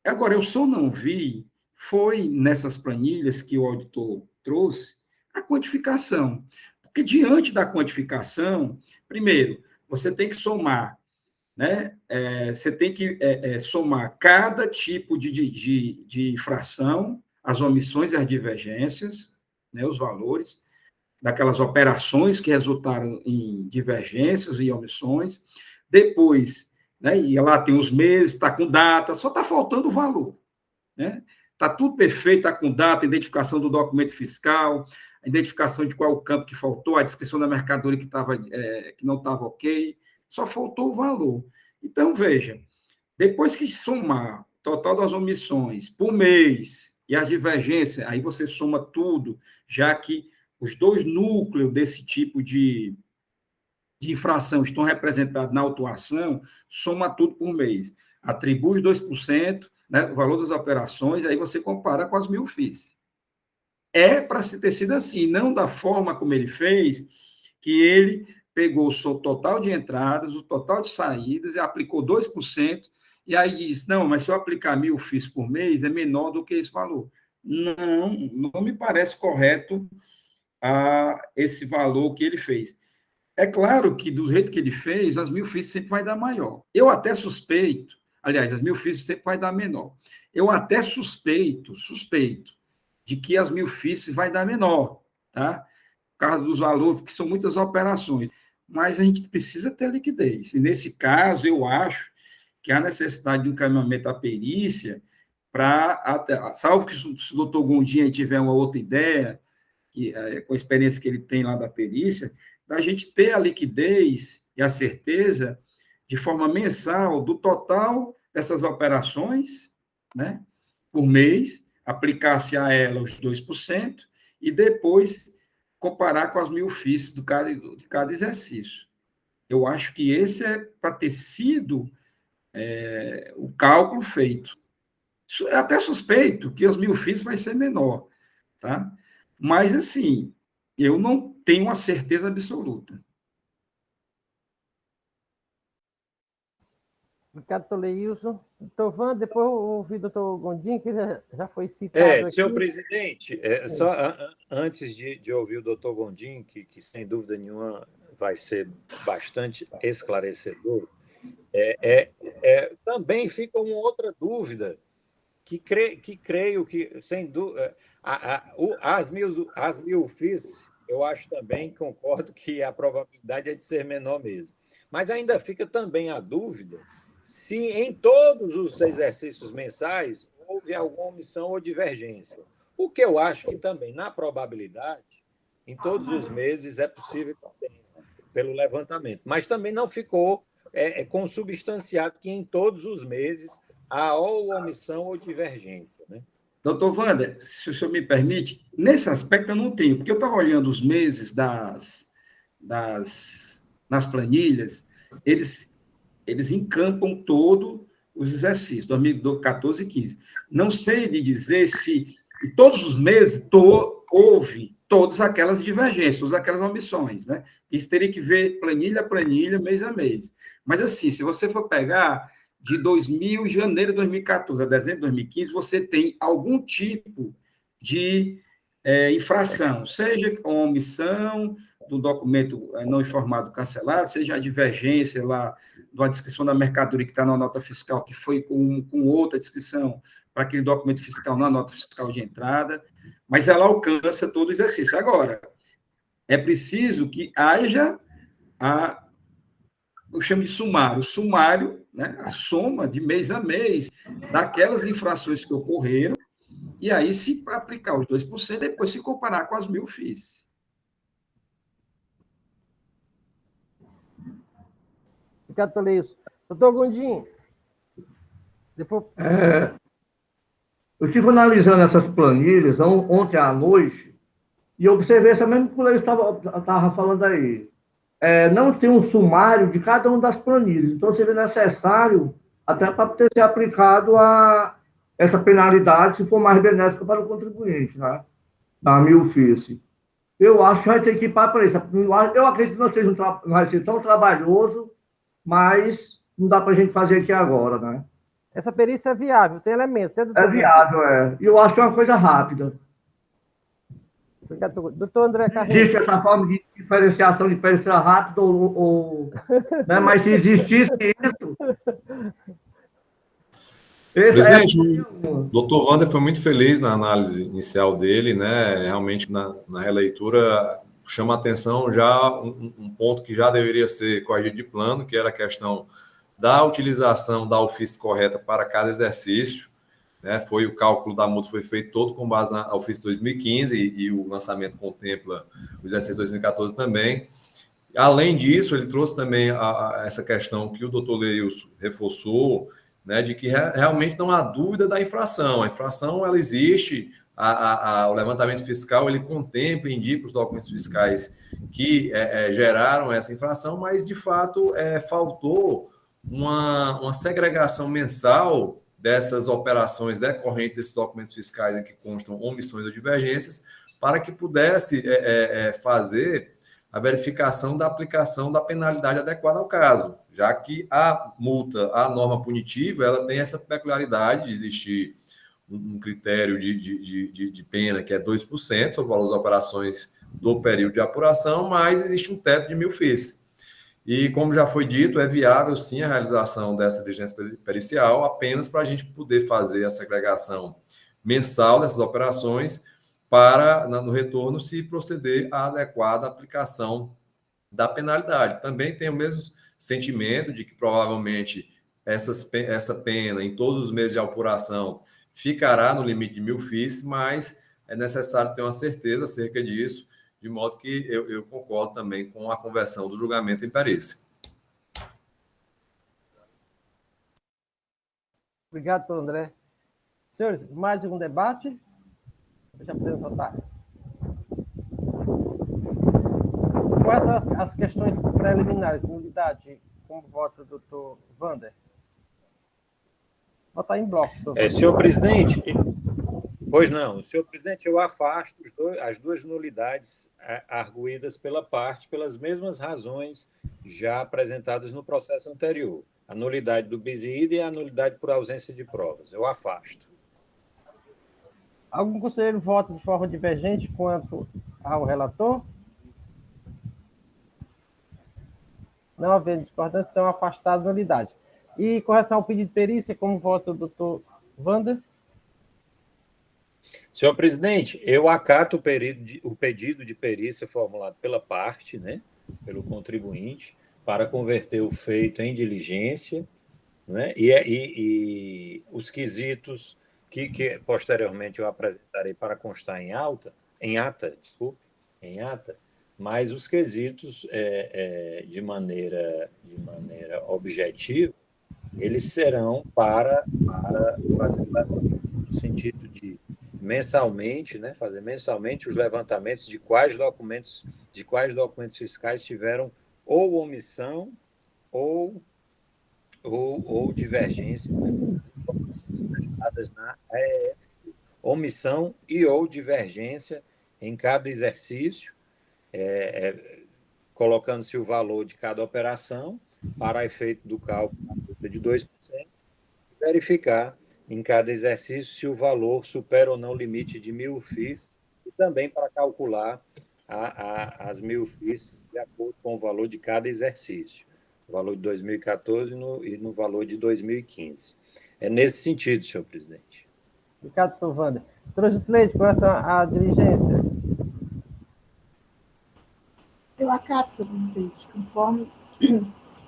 Agora, eu só não vi, foi nessas planilhas que o auditor trouxe, a quantificação. Porque diante da quantificação, primeiro, você tem que somar, né? Você tem que somar cada tipo de infração, as omissões e as divergências, né? Os valores daquelas operações que resultaram em divergências e omissões. Depois, né? E lá tem os meses, está com data, só está faltando o valor, né? Está tudo perfeito, está com data, identificação do documento fiscal, a identificação de qual é o campo que faltou, a descrição da mercadoria que não estava ok, só faltou o valor. Então, veja, depois que somar o total das omissões por mês e as divergências, aí você soma tudo, já que os dois núcleos desse tipo de infração estão representados na autuação, soma tudo por mês. Atribui os 2%, né, o valor das operações, aí você compara com as 1.000 FIIs. É para se ter sido assim, não da forma como ele fez, que ele pegou o seu total de entradas, o total de saídas, e aplicou 2%, e aí diz, não, mas se eu aplicar 1.000 FIIs por mês, é menor do que esse valor. Não me parece correto esse valor que ele fez. É claro que, do jeito que ele fez, as 1.000 FIIs sempre vai dar maior. Eu até suspeito, aliás, as 1.000 FIIs sempre vai dar menor. Eu até suspeito, de que as 1.000 FIIs vai dar menor, tá? Por causa dos valores, que são muitas operações. Mas a gente precisa ter liquidez. E, nesse caso, eu acho que há necessidade de um encaminhamento à perícia salvo que se o doutor Gondim tiver uma outra ideia, com a experiência que ele tem lá da perícia, da gente ter a liquidez e a certeza, de forma mensal, do total dessas operações, né, por mês, aplicar-se a ela os 2%, e depois comparar com as 1.000 FIIs de cada exercício. Eu acho que esse é para ter sido o cálculo feito. É até suspeito que as 1.000 FIIs vai ser menor, tá? Mas, assim, eu não tenho uma certeza absoluta. Obrigado, Toleilson. Doutor Van, depois eu ouvi o doutor Gondim, que já foi citado aqui. Senhor presidente, antes de ouvir o doutor Gondim, que sem dúvida nenhuma vai ser bastante esclarecedor, também fica uma outra dúvida, que creio que, sem dúvida, as 1.000 FIIs, eu acho também, concordo que a probabilidade é de ser menor mesmo. Mas ainda fica também a dúvida se em todos os exercícios mensais houve alguma omissão ou divergência. O que eu acho que também, na probabilidade, em todos os meses é possível que tenha, pelo levantamento. Mas também não ficou é consubstanciado que em todos os meses há ou omissão ou divergência, né? Doutor Wander, se o senhor me permite, nesse aspecto eu não tenho, porque eu estava olhando os meses nas planilhas, eles encampam todo os exercícios, 2014 e 15. Não sei lhe dizer se em todos os meses houve todas aquelas divergências, todas aquelas omissões, né? Isso teria que ver planilha a planilha, mês a mês. Mas, assim, se você for pegar de janeiro de 2014 a dezembro de 2015, você tem algum tipo de infração, seja com omissão do documento não informado cancelado, seja a divergência lá de uma descrição da mercadoria que está na nota fiscal, que foi com outra descrição para aquele documento fiscal na nota fiscal de entrada, mas ela alcança todo o exercício. Agora, é preciso que haja eu chamo de sumário. O sumário, né, a soma de mês a mês daquelas infrações que ocorreram, e aí se aplicar os 2%, depois se comparar com as 1.000 FIIs. Obrigado pelo isso. Doutor Gondim, depois... Eu estive analisando essas planilhas ontem à noite e observei essa mesma coisa que estava falando aí. Não tem um sumário de cada uma das planilhas, então seria necessário até para ter ser aplicado a essa penalidade, se for mais benéfica para o contribuinte, né? Da 1.000 FIIs. Eu acho que vai ter que ir para isso. Eu acredito que não vai ser tão trabalhoso, mas não dá para a gente fazer aqui agora, né? Essa perícia é viável, tem elementos. É viável, E eu acho que é uma coisa rápida. Obrigado, doutor André Carreiro. Existe essa forma de diferenciação de perícia rápida, né? Mas se existisse isso... Presidente, o doutor Wander foi muito feliz na análise inicial dele, né? Realmente, na releitura, chama a atenção já um ponto que já deveria ser corrigido de plano, que era a questão da utilização da ofício correta para cada exercício, né? Foi o cálculo da multa foi feito todo com base na ofício 2015 e o lançamento contempla o exercício 2014 também. Além disso, ele trouxe também essa questão que o doutor Leilson reforçou, né, de que realmente não há dúvida da infração. A infração, ela existe, o levantamento fiscal, ele contempla e indica os documentos fiscais que geraram essa infração, mas, de fato, faltou uma segregação mensal dessas operações decorrentes desses documentos fiscais em que constam omissões ou divergências, para que pudesse fazer a verificação da aplicação da penalidade adequada ao caso, já que a multa, a norma punitiva, ela tem essa peculiaridade de existir um critério de pena que é 2% sobre o valor das operações do período de apuração, mas existe um teto de 1.000 FIIs. E, como já foi dito, é viável, sim, a realização dessa diligência pericial apenas para a gente poder fazer a segregação mensal dessas operações para, no retorno, se proceder à adequada aplicação da penalidade. Também tem o mesmo sentimento de que, provavelmente, essa pena, em todos os meses de apuração, ficará no limite de 1.000 FIIs, mas é necessário ter uma certeza acerca disso, de modo que eu concordo também com a conversão do julgamento em perícia. Obrigado, doutor André. Senhores, mais um debate? Já podemos votar. Quais as questões preliminares? Nulidade, como vota o doutor Wander? Votar em bloco. Senhor presidente, pois não, senhor presidente, eu afasto as duas nulidades arguídas pela parte pelas mesmas razões já apresentadas no processo anterior. A nulidade do bis in idem e a nulidade por ausência de provas. Eu afasto. Algum conselheiro vota de forma divergente quanto ao relator? Não havendo discordância, então afastado a nulidade. E com relação ao pedido de perícia, como vota o doutor Wander? Senhor presidente, eu acato o pedido de perícia formulado pela parte, né, pelo contribuinte, para converter o feito em diligência, né, e os quesitos que posteriormente eu apresentarei para constar em ata, mas os quesitos, de maneira objetiva, eles serão para fazer no sentido de mensalmente, né, fazer mensalmente os levantamentos de quais documentos fiscais tiveram ou omissão ou divergência das informações prestadas na AES, omissão e ou divergência em cada exercício, colocando-se o valor de cada operação para efeito do cálculo de 2%, e verificar em cada exercício se o valor supera ou não o limite de 1.000 FIIs, e também para calcular as 1.000 FIIs de acordo com o valor de cada exercício, o valor de 2014 e no valor de 2015. É nesse sentido, senhor presidente. Obrigado, doutor Wander. Doutora Jusceleide, com relação à diligência. Eu acato, senhor presidente, conforme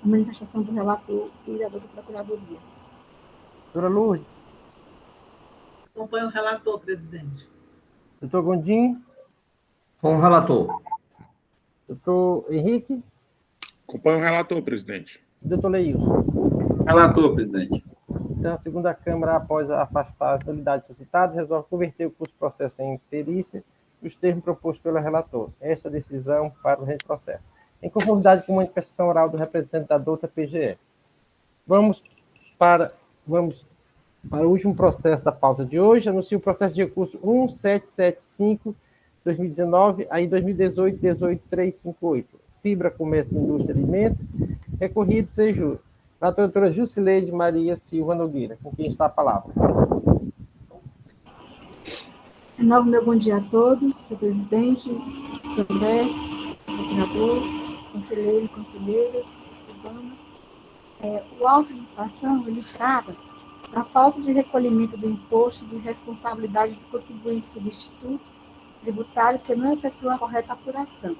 a manifestação do relator e da doutora Procuradoria. Doutora Lourdes. Acompanho o relator, presidente. Doutor Gondim. Com o relator. Doutor Henrique. Acompanho o relator, presidente. Doutor Leilson. Relator, presidente. Então, a segunda Câmara, após afastar as nulidades citadas, resolve converter o curso de processo em perícia e os termos propostos pelo relator. Esta decisão para o processo. Em conformidade com a manifestação oral do representante da douta PGE. Vamos para o último processo da pauta de hoje. Anuncio o processo de recurso 1775/2019, aí 2018-18358. Fibra, Comércio, Indústria e Alimentos. Recorrido seja a doutora Jusceleide Maria Silva Nogueira, com quem está a palavra. Renovo meu bom dia a todos, senhor presidente, André, procurador, conselheiros e conselheiras, Silvana. O auto de infração, ele trata da falta de recolhimento do imposto de responsabilidade do contribuinte substituto tributário que não efetuou a correta apuração.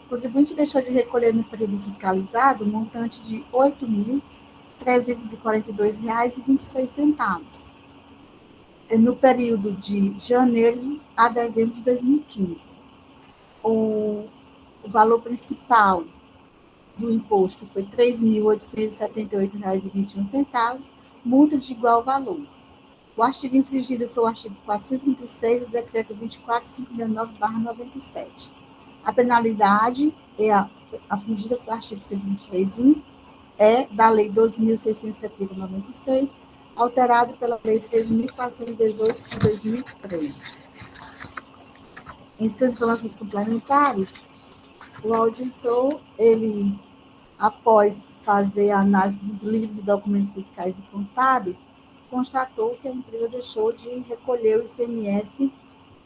O contribuinte deixou de recolher no período fiscalizado um montante de R$ 8.342,26, no período de janeiro a dezembro de 2015. O valor principal do imposto foi R$ 3.878,21, multa de igual valor. O artigo infringido foi o artigo 436 do decreto 24.569/97. A penalidade infringida foi o artigo 123.1, da Lei 12.670/96, alterado pela Lei 13.418 de 2003. Em suas informações complementares, o auditor, ele, após fazer a análise dos livros e documentos fiscais e contábeis, constatou que a empresa deixou de recolher o ICMS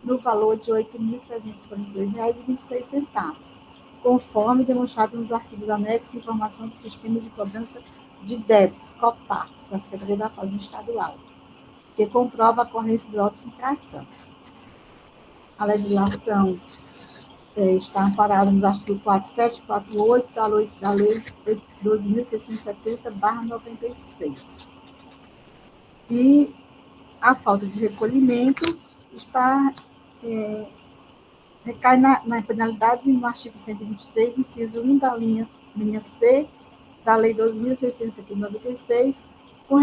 no valor de R$ 8.342,26, conforme demonstrado nos arquivos anexos e informação do Sistema de Cobrança de Débitos, COPAR, da Secretaria da Fazenda Estadual, que comprova a ocorrência de auto-infração. A legislação está amparada nos artigos 47 e 48 da Lei 12.670/96. E a falta de recolhimento recai na penalidade no artigo 123, inciso 1 da linha C da Lei 12.696, com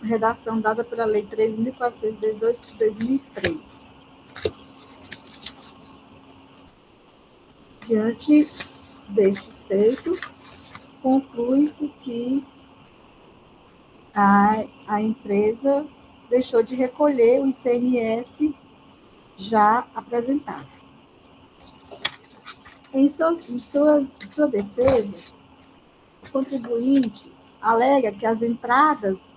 redação dada pela Lei 13.418 de 2003. Diante deste feito, conclui-se que a empresa deixou de recolher o ICMS já apresentado. Em sua defesa, o contribuinte alega que as entradas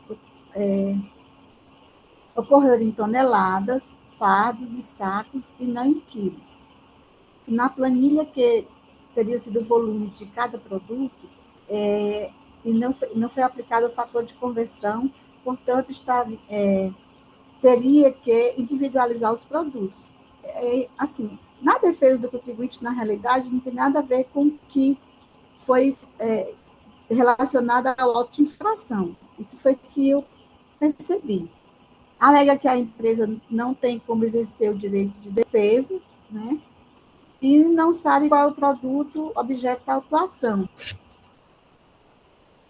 ocorreram em toneladas, fardos e sacos e não em quilos. E na planilha que teria sido o volume de cada produto, e não foi aplicado o fator de conversão, portanto, teria que individualizar os produtos. Assim, na defesa do contribuinte, na realidade, não tem nada a ver com o que foi relacionado à auto-infração. Isso foi o que eu percebi. Alega que a empresa não tem como exercer o direito de defesa, né? e não sabe qual é o produto objeto da autuação.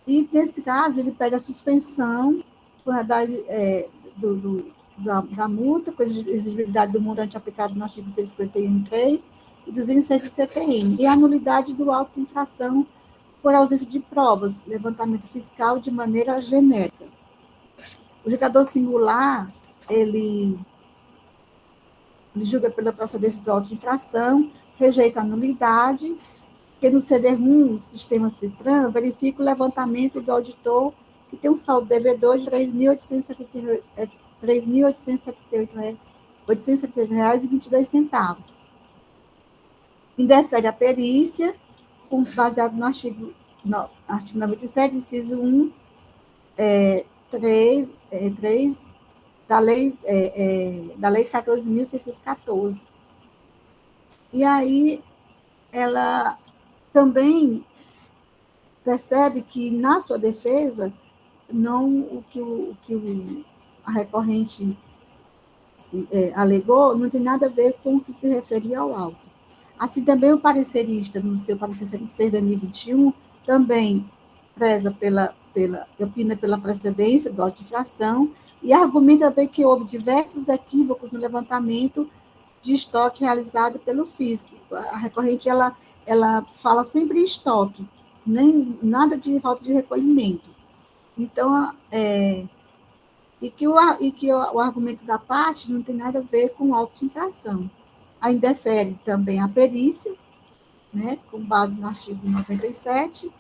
E, nesse caso, ele pede a suspensão da multa, com exigibilidade do montante aplicado no artigo 651.3 e 206 do CTN, e a nulidade do auto de infração por ausência de provas, levantamento fiscal de maneira genérica. O julgador singular, ele julga pela procedência do auto de infração, rejeita a nulidade, porque no CD1, o sistema Citran, verifica o levantamento do auditor que tem um saldo devedor de R$ 3.878,22. Indefere a perícia, baseado no artigo 97, inciso 1, 3 da Lei 14.614. E aí, ela também percebe que, na sua defesa, não o que a recorrente alegou não tem nada a ver com o que se referia ao auto. Assim, também o parecerista, no seu parecer 6/2021, também opina pela precedência do auto de infração e argumenta também que houve diversos equívocos no levantamento de estoque realizado pelo fisco. A recorrente, ela fala sempre em estoque, nem nada de falta de recolhimento. Então, e que o argumento da parte não tem nada a ver com auto de infração. Aí indefere também a perícia, né, com base no artigo 97,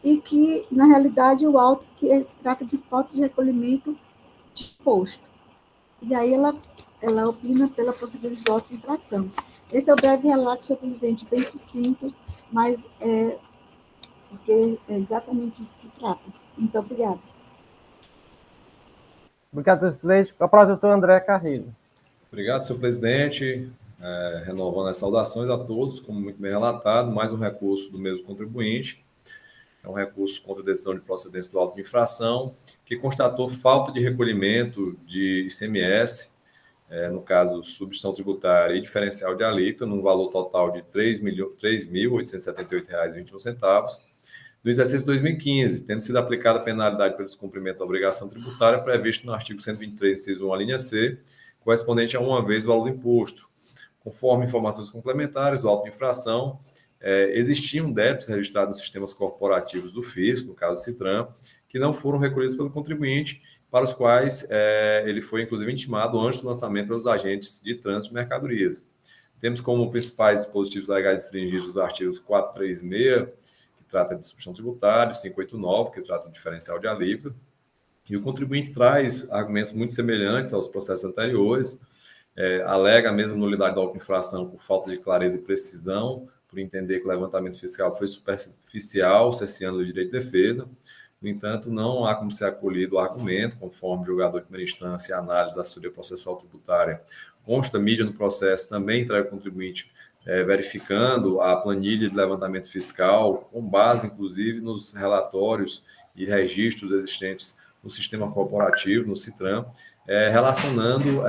e que, na realidade, o auto se trata de falta de recolhimento de imposto. E aí ela opina pela procedência do auto de infração. Esse é o breve relato, senhor presidente, bem sucinto, mas porque é exatamente isso que trata. Muito obrigada. Obrigado, presidente. A palavra, doutor André Carrilho. Obrigado, senhor presidente. Renovando as saudações a todos, como muito bem relatado, mais um recurso do mesmo contribuinte. É um recurso contra a decisão de procedência do auto de infração, que constatou falta de recolhimento de ICMS, no caso, substituição tributária e diferencial de alíquota, num valor total de R$ 3.878,21, do exercício 2015, tendo sido aplicada a penalidade pelo descumprimento da obrigação tributária prevista no artigo 123, inciso 1, a linha C, correspondente a uma vez o valor do imposto. Conforme informações complementares do auto de infração, existiam débitos registrados nos sistemas corporativos do fisco, no caso Citran, que não foram recolhidos pelo contribuinte, para os quais ele foi, inclusive, intimado antes do lançamento pelos agentes de trânsito de mercadorias. Temos como principais dispositivos legais infringidos os artigos 436, que trata de substituição tributária, 589, que trata de diferencial de alíquota, e o contribuinte traz argumentos muito semelhantes aos processos anteriores, alega a mesma nulidade da auto-infração por falta de clareza e precisão, por entender que o levantamento fiscal foi superficial, cesseando o direito de defesa. No entanto, não há como ser acolhido o argumento, conforme o julgador de primeira instância e análise da assessoria processual tributária. Consta mídia no processo, também entrega o contribuinte verificando a planilha de levantamento fiscal, com base, inclusive, nos relatórios e registros existentes no sistema corporativo, no Citran, relacionando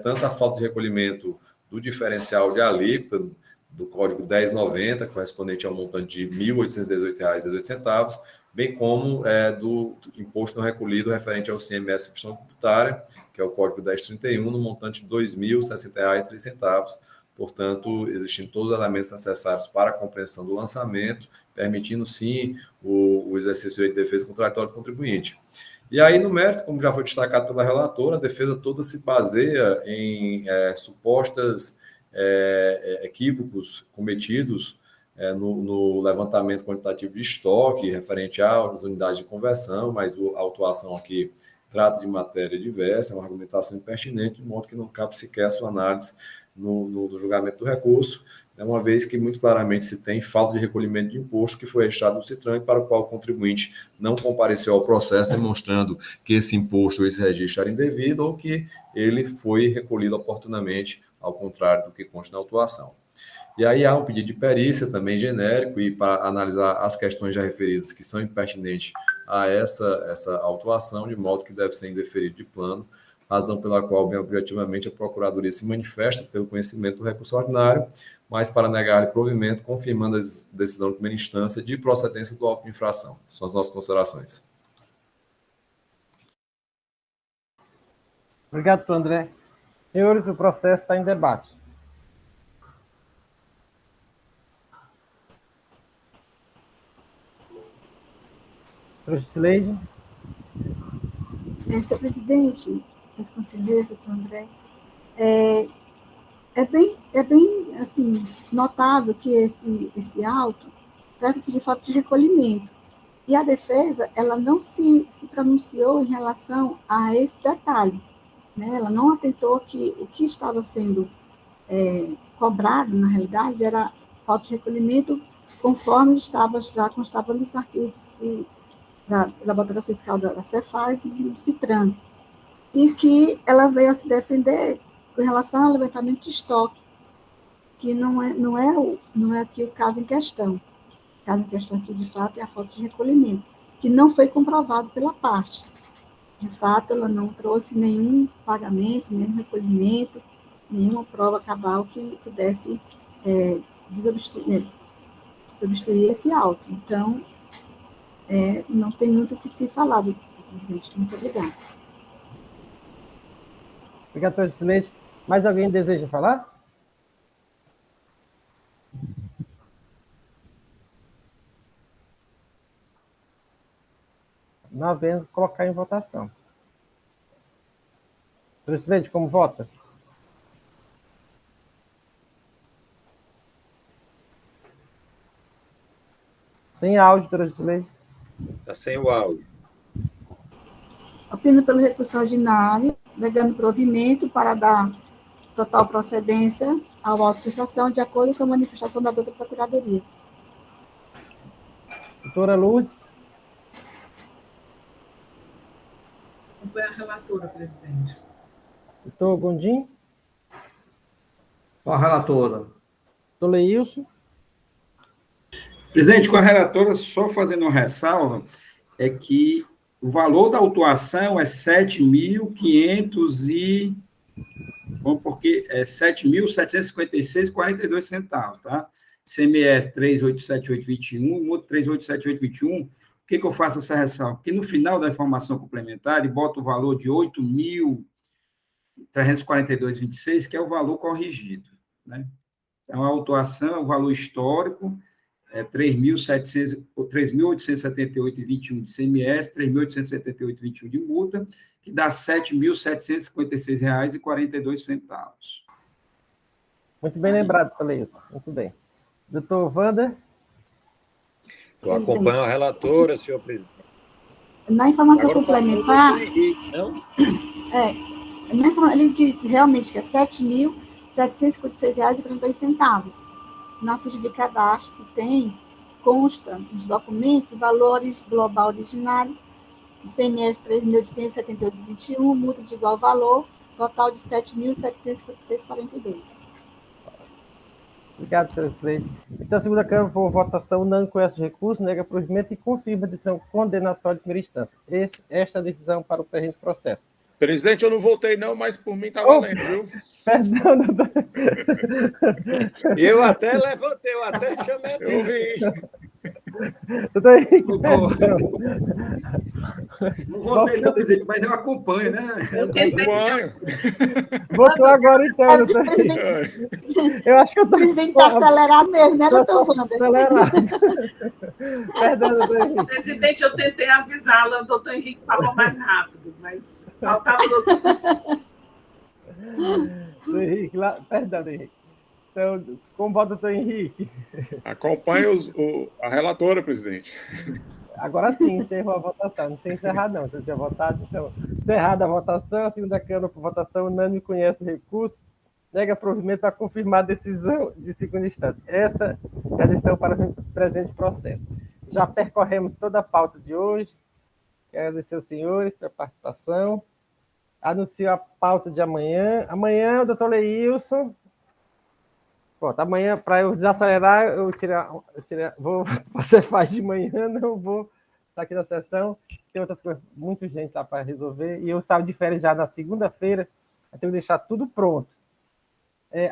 tanto a falta de recolhimento do diferencial de alíquota, do Código 1090, correspondente ao montante de R$ 1.818,18, bem como do imposto não recolhido referente ao CMS substituição tributária, que é o Código 1031, no montante de R$ 2.060,03. Portanto, existindo todos os elementos necessários para a compreensão do lançamento, permitindo, sim, o exercício do direito de defesa contraditório do contribuinte. E aí, no mérito, como já foi destacado pela relatora, a defesa toda se baseia em supostas equívocos cometidos no levantamento quantitativo de estoque, referente às unidades de conversão, mas a autuação aqui trata de matéria diversa, é uma argumentação impertinente, de modo que não cabe sequer a sua análise no julgamento do recurso, uma vez que muito claramente se tem falta de recolhimento de imposto que foi registrado no Citran e para o qual o contribuinte não compareceu ao processo, demonstrando que esse imposto ou esse registro era indevido ou que ele foi recolhido oportunamente, ao contrário do que consta na autuação. E aí há um pedido de perícia também genérico e para analisar as questões já referidas que são impertinentes a essa autuação, de modo que deve ser indeferido de plano, razão pela qual, bem objetivamente, a Procuradoria se manifesta pelo conhecimento do recurso ordinário, mas para negar-lhe provimento, confirmando a decisão de primeira instância de procedência do auto de infração. São as nossas considerações. Obrigado, doutor André. Senhores, o processo está em debate. Justileide. Senhor presidente, senhores conselheiros, doutor André, é bem assim, notável que esse auto trata-se de fato de recolhimento. E a defesa, ela não se pronunciou em relação a esse detalhe, né? Ela não atentou que o que estava sendo cobrado, na realidade, era falta de recolhimento, conforme já constava nos arquivos da Laboratório Fiscal da Cefaz, do CITRAN, e que ela veio a se defender com relação ao levantamento de estoque, que não é aqui o caso em questão. O caso em questão aqui, de fato, é a falta de recolhimento, que não foi comprovado pela parte. De fato, ela não trouxe nenhum pagamento, nenhum recolhimento, nenhuma prova cabal que pudesse substituir esse auto. Então, não tem muito o que se falar, presidente. Muito obrigada. Obrigado, doutor Justileide. Mais alguém deseja falar? Não havendo, colocar em votação. Doutor Justileide, como vota? Sem áudio, doutor Justileide. Está sem o áudio. Opino pelo recurso ordinário, negando provimento para dar total procedência ao auto de infração, de acordo com a manifestação da doutora Procuradoria. Doutora Lourdes. Acompanho a relatora, presidente. Doutor Gondim. Com a relatora. Doutor Leilson. Presidente, com a relatora, só fazendo uma ressalva, é que o valor da autuação é 7.500 e... Bom, porque é 7.756,42 centavos, tá? CMS 387.821, multa 387.821. Por que eu faço essa ressalva? Porque no final da informação complementar, ele bota o valor de 8.342,26, que é o valor corrigido, né? Então, a autuação é o valor histórico, 3.878,21 de CMS, 3.878,21 de multa, que dá R$ 7.756,42. Muito bem lembrado, doutor Leilson. Muito bem. Doutor Wander. Eu acompanho a relatora, senhor presidente. Na informação Agora, complementar, não? Ele diz realmente que é R$ 7.756,42. Na ficha de cadastro que tem, consta nos documentos valores global originário, ICMS 3.878,21, multa de igual valor, total de R$ 7.756,42. Obrigado, senhor Slade. Então, a segunda Câmara, por votação, não conhece o recurso, nega provimento e confirma a decisão condenatória de primeira instância. Esta decisão para o presente processo. Presidente, eu não voltei não, mas por mim está valendo, viu? Perdão, doutor. Eu até levantei, eu até chamei. Eu vi. Doutor Henrique, Não votei não, presidente, mas eu acompanho, né? Acompanho. Votou agora, então, doutor Henrique. Eu acho que eu O presidente está acelerado mesmo, né, doutor Wander? acelerado. Perdão, doutor Henrique. Presidente, eu tentei avisá-la, o doutor Henrique falou mais rápido, mas faltava o doutor. Doutor Henrique, perdão, doutor Henrique. Então, como vota o doutor Henrique? Acompanho a relatora, presidente. Agora sim, encerrou a votação. Não tem encerrado, não. Você tinha votado, então. Encerrada a votação, a segunda Câmara, por votação unânime, conhece o recurso, nega provimento para confirmar a decisão de segunda instância. Essa é a decisão para o presente processo. Já percorremos toda a pauta de hoje. Quero agradecer aos senhores pela participação. Anuncio a pauta de amanhã. Amanhã, o doutor Leilson. Pronto, amanhã, para eu desacelerar, vou você faz de manhã, não vou estar aqui na sessão. Tem outras coisas, muita gente lá para resolver. E eu saio de férias já na segunda-feira. Eu tenho que deixar tudo pronto.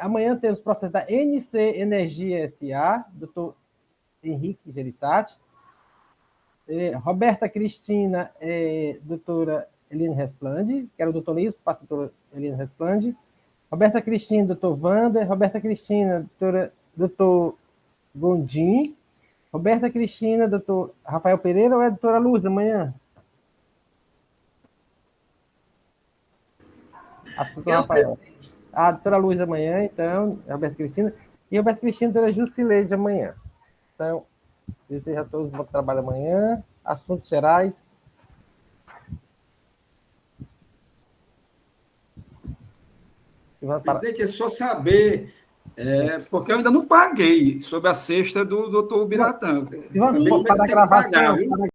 Amanhã temos o processo da NC Energia S.A., doutor Henrique Gerissati. Roberta Cristina, doutora Eliane Resplande, que era o doutor Luiz, passa a doutora Eliane Resplande. Roberta Cristina, doutor Wander. Roberta Cristina, doutor Gondim. Roberta Cristina, doutor Rafael Pereira ou é a doutora Luz amanhã? A doutora Rafael. A doutora Luz amanhã, então, Roberta Cristina. E Roberta Cristina, doutora Jusileide amanhã. Então, desejo a todos um bom trabalho amanhã. Assuntos gerais. Presidente, é só saber, porque eu ainda não paguei sobre a cesta do doutor Biratã. Para a gravação,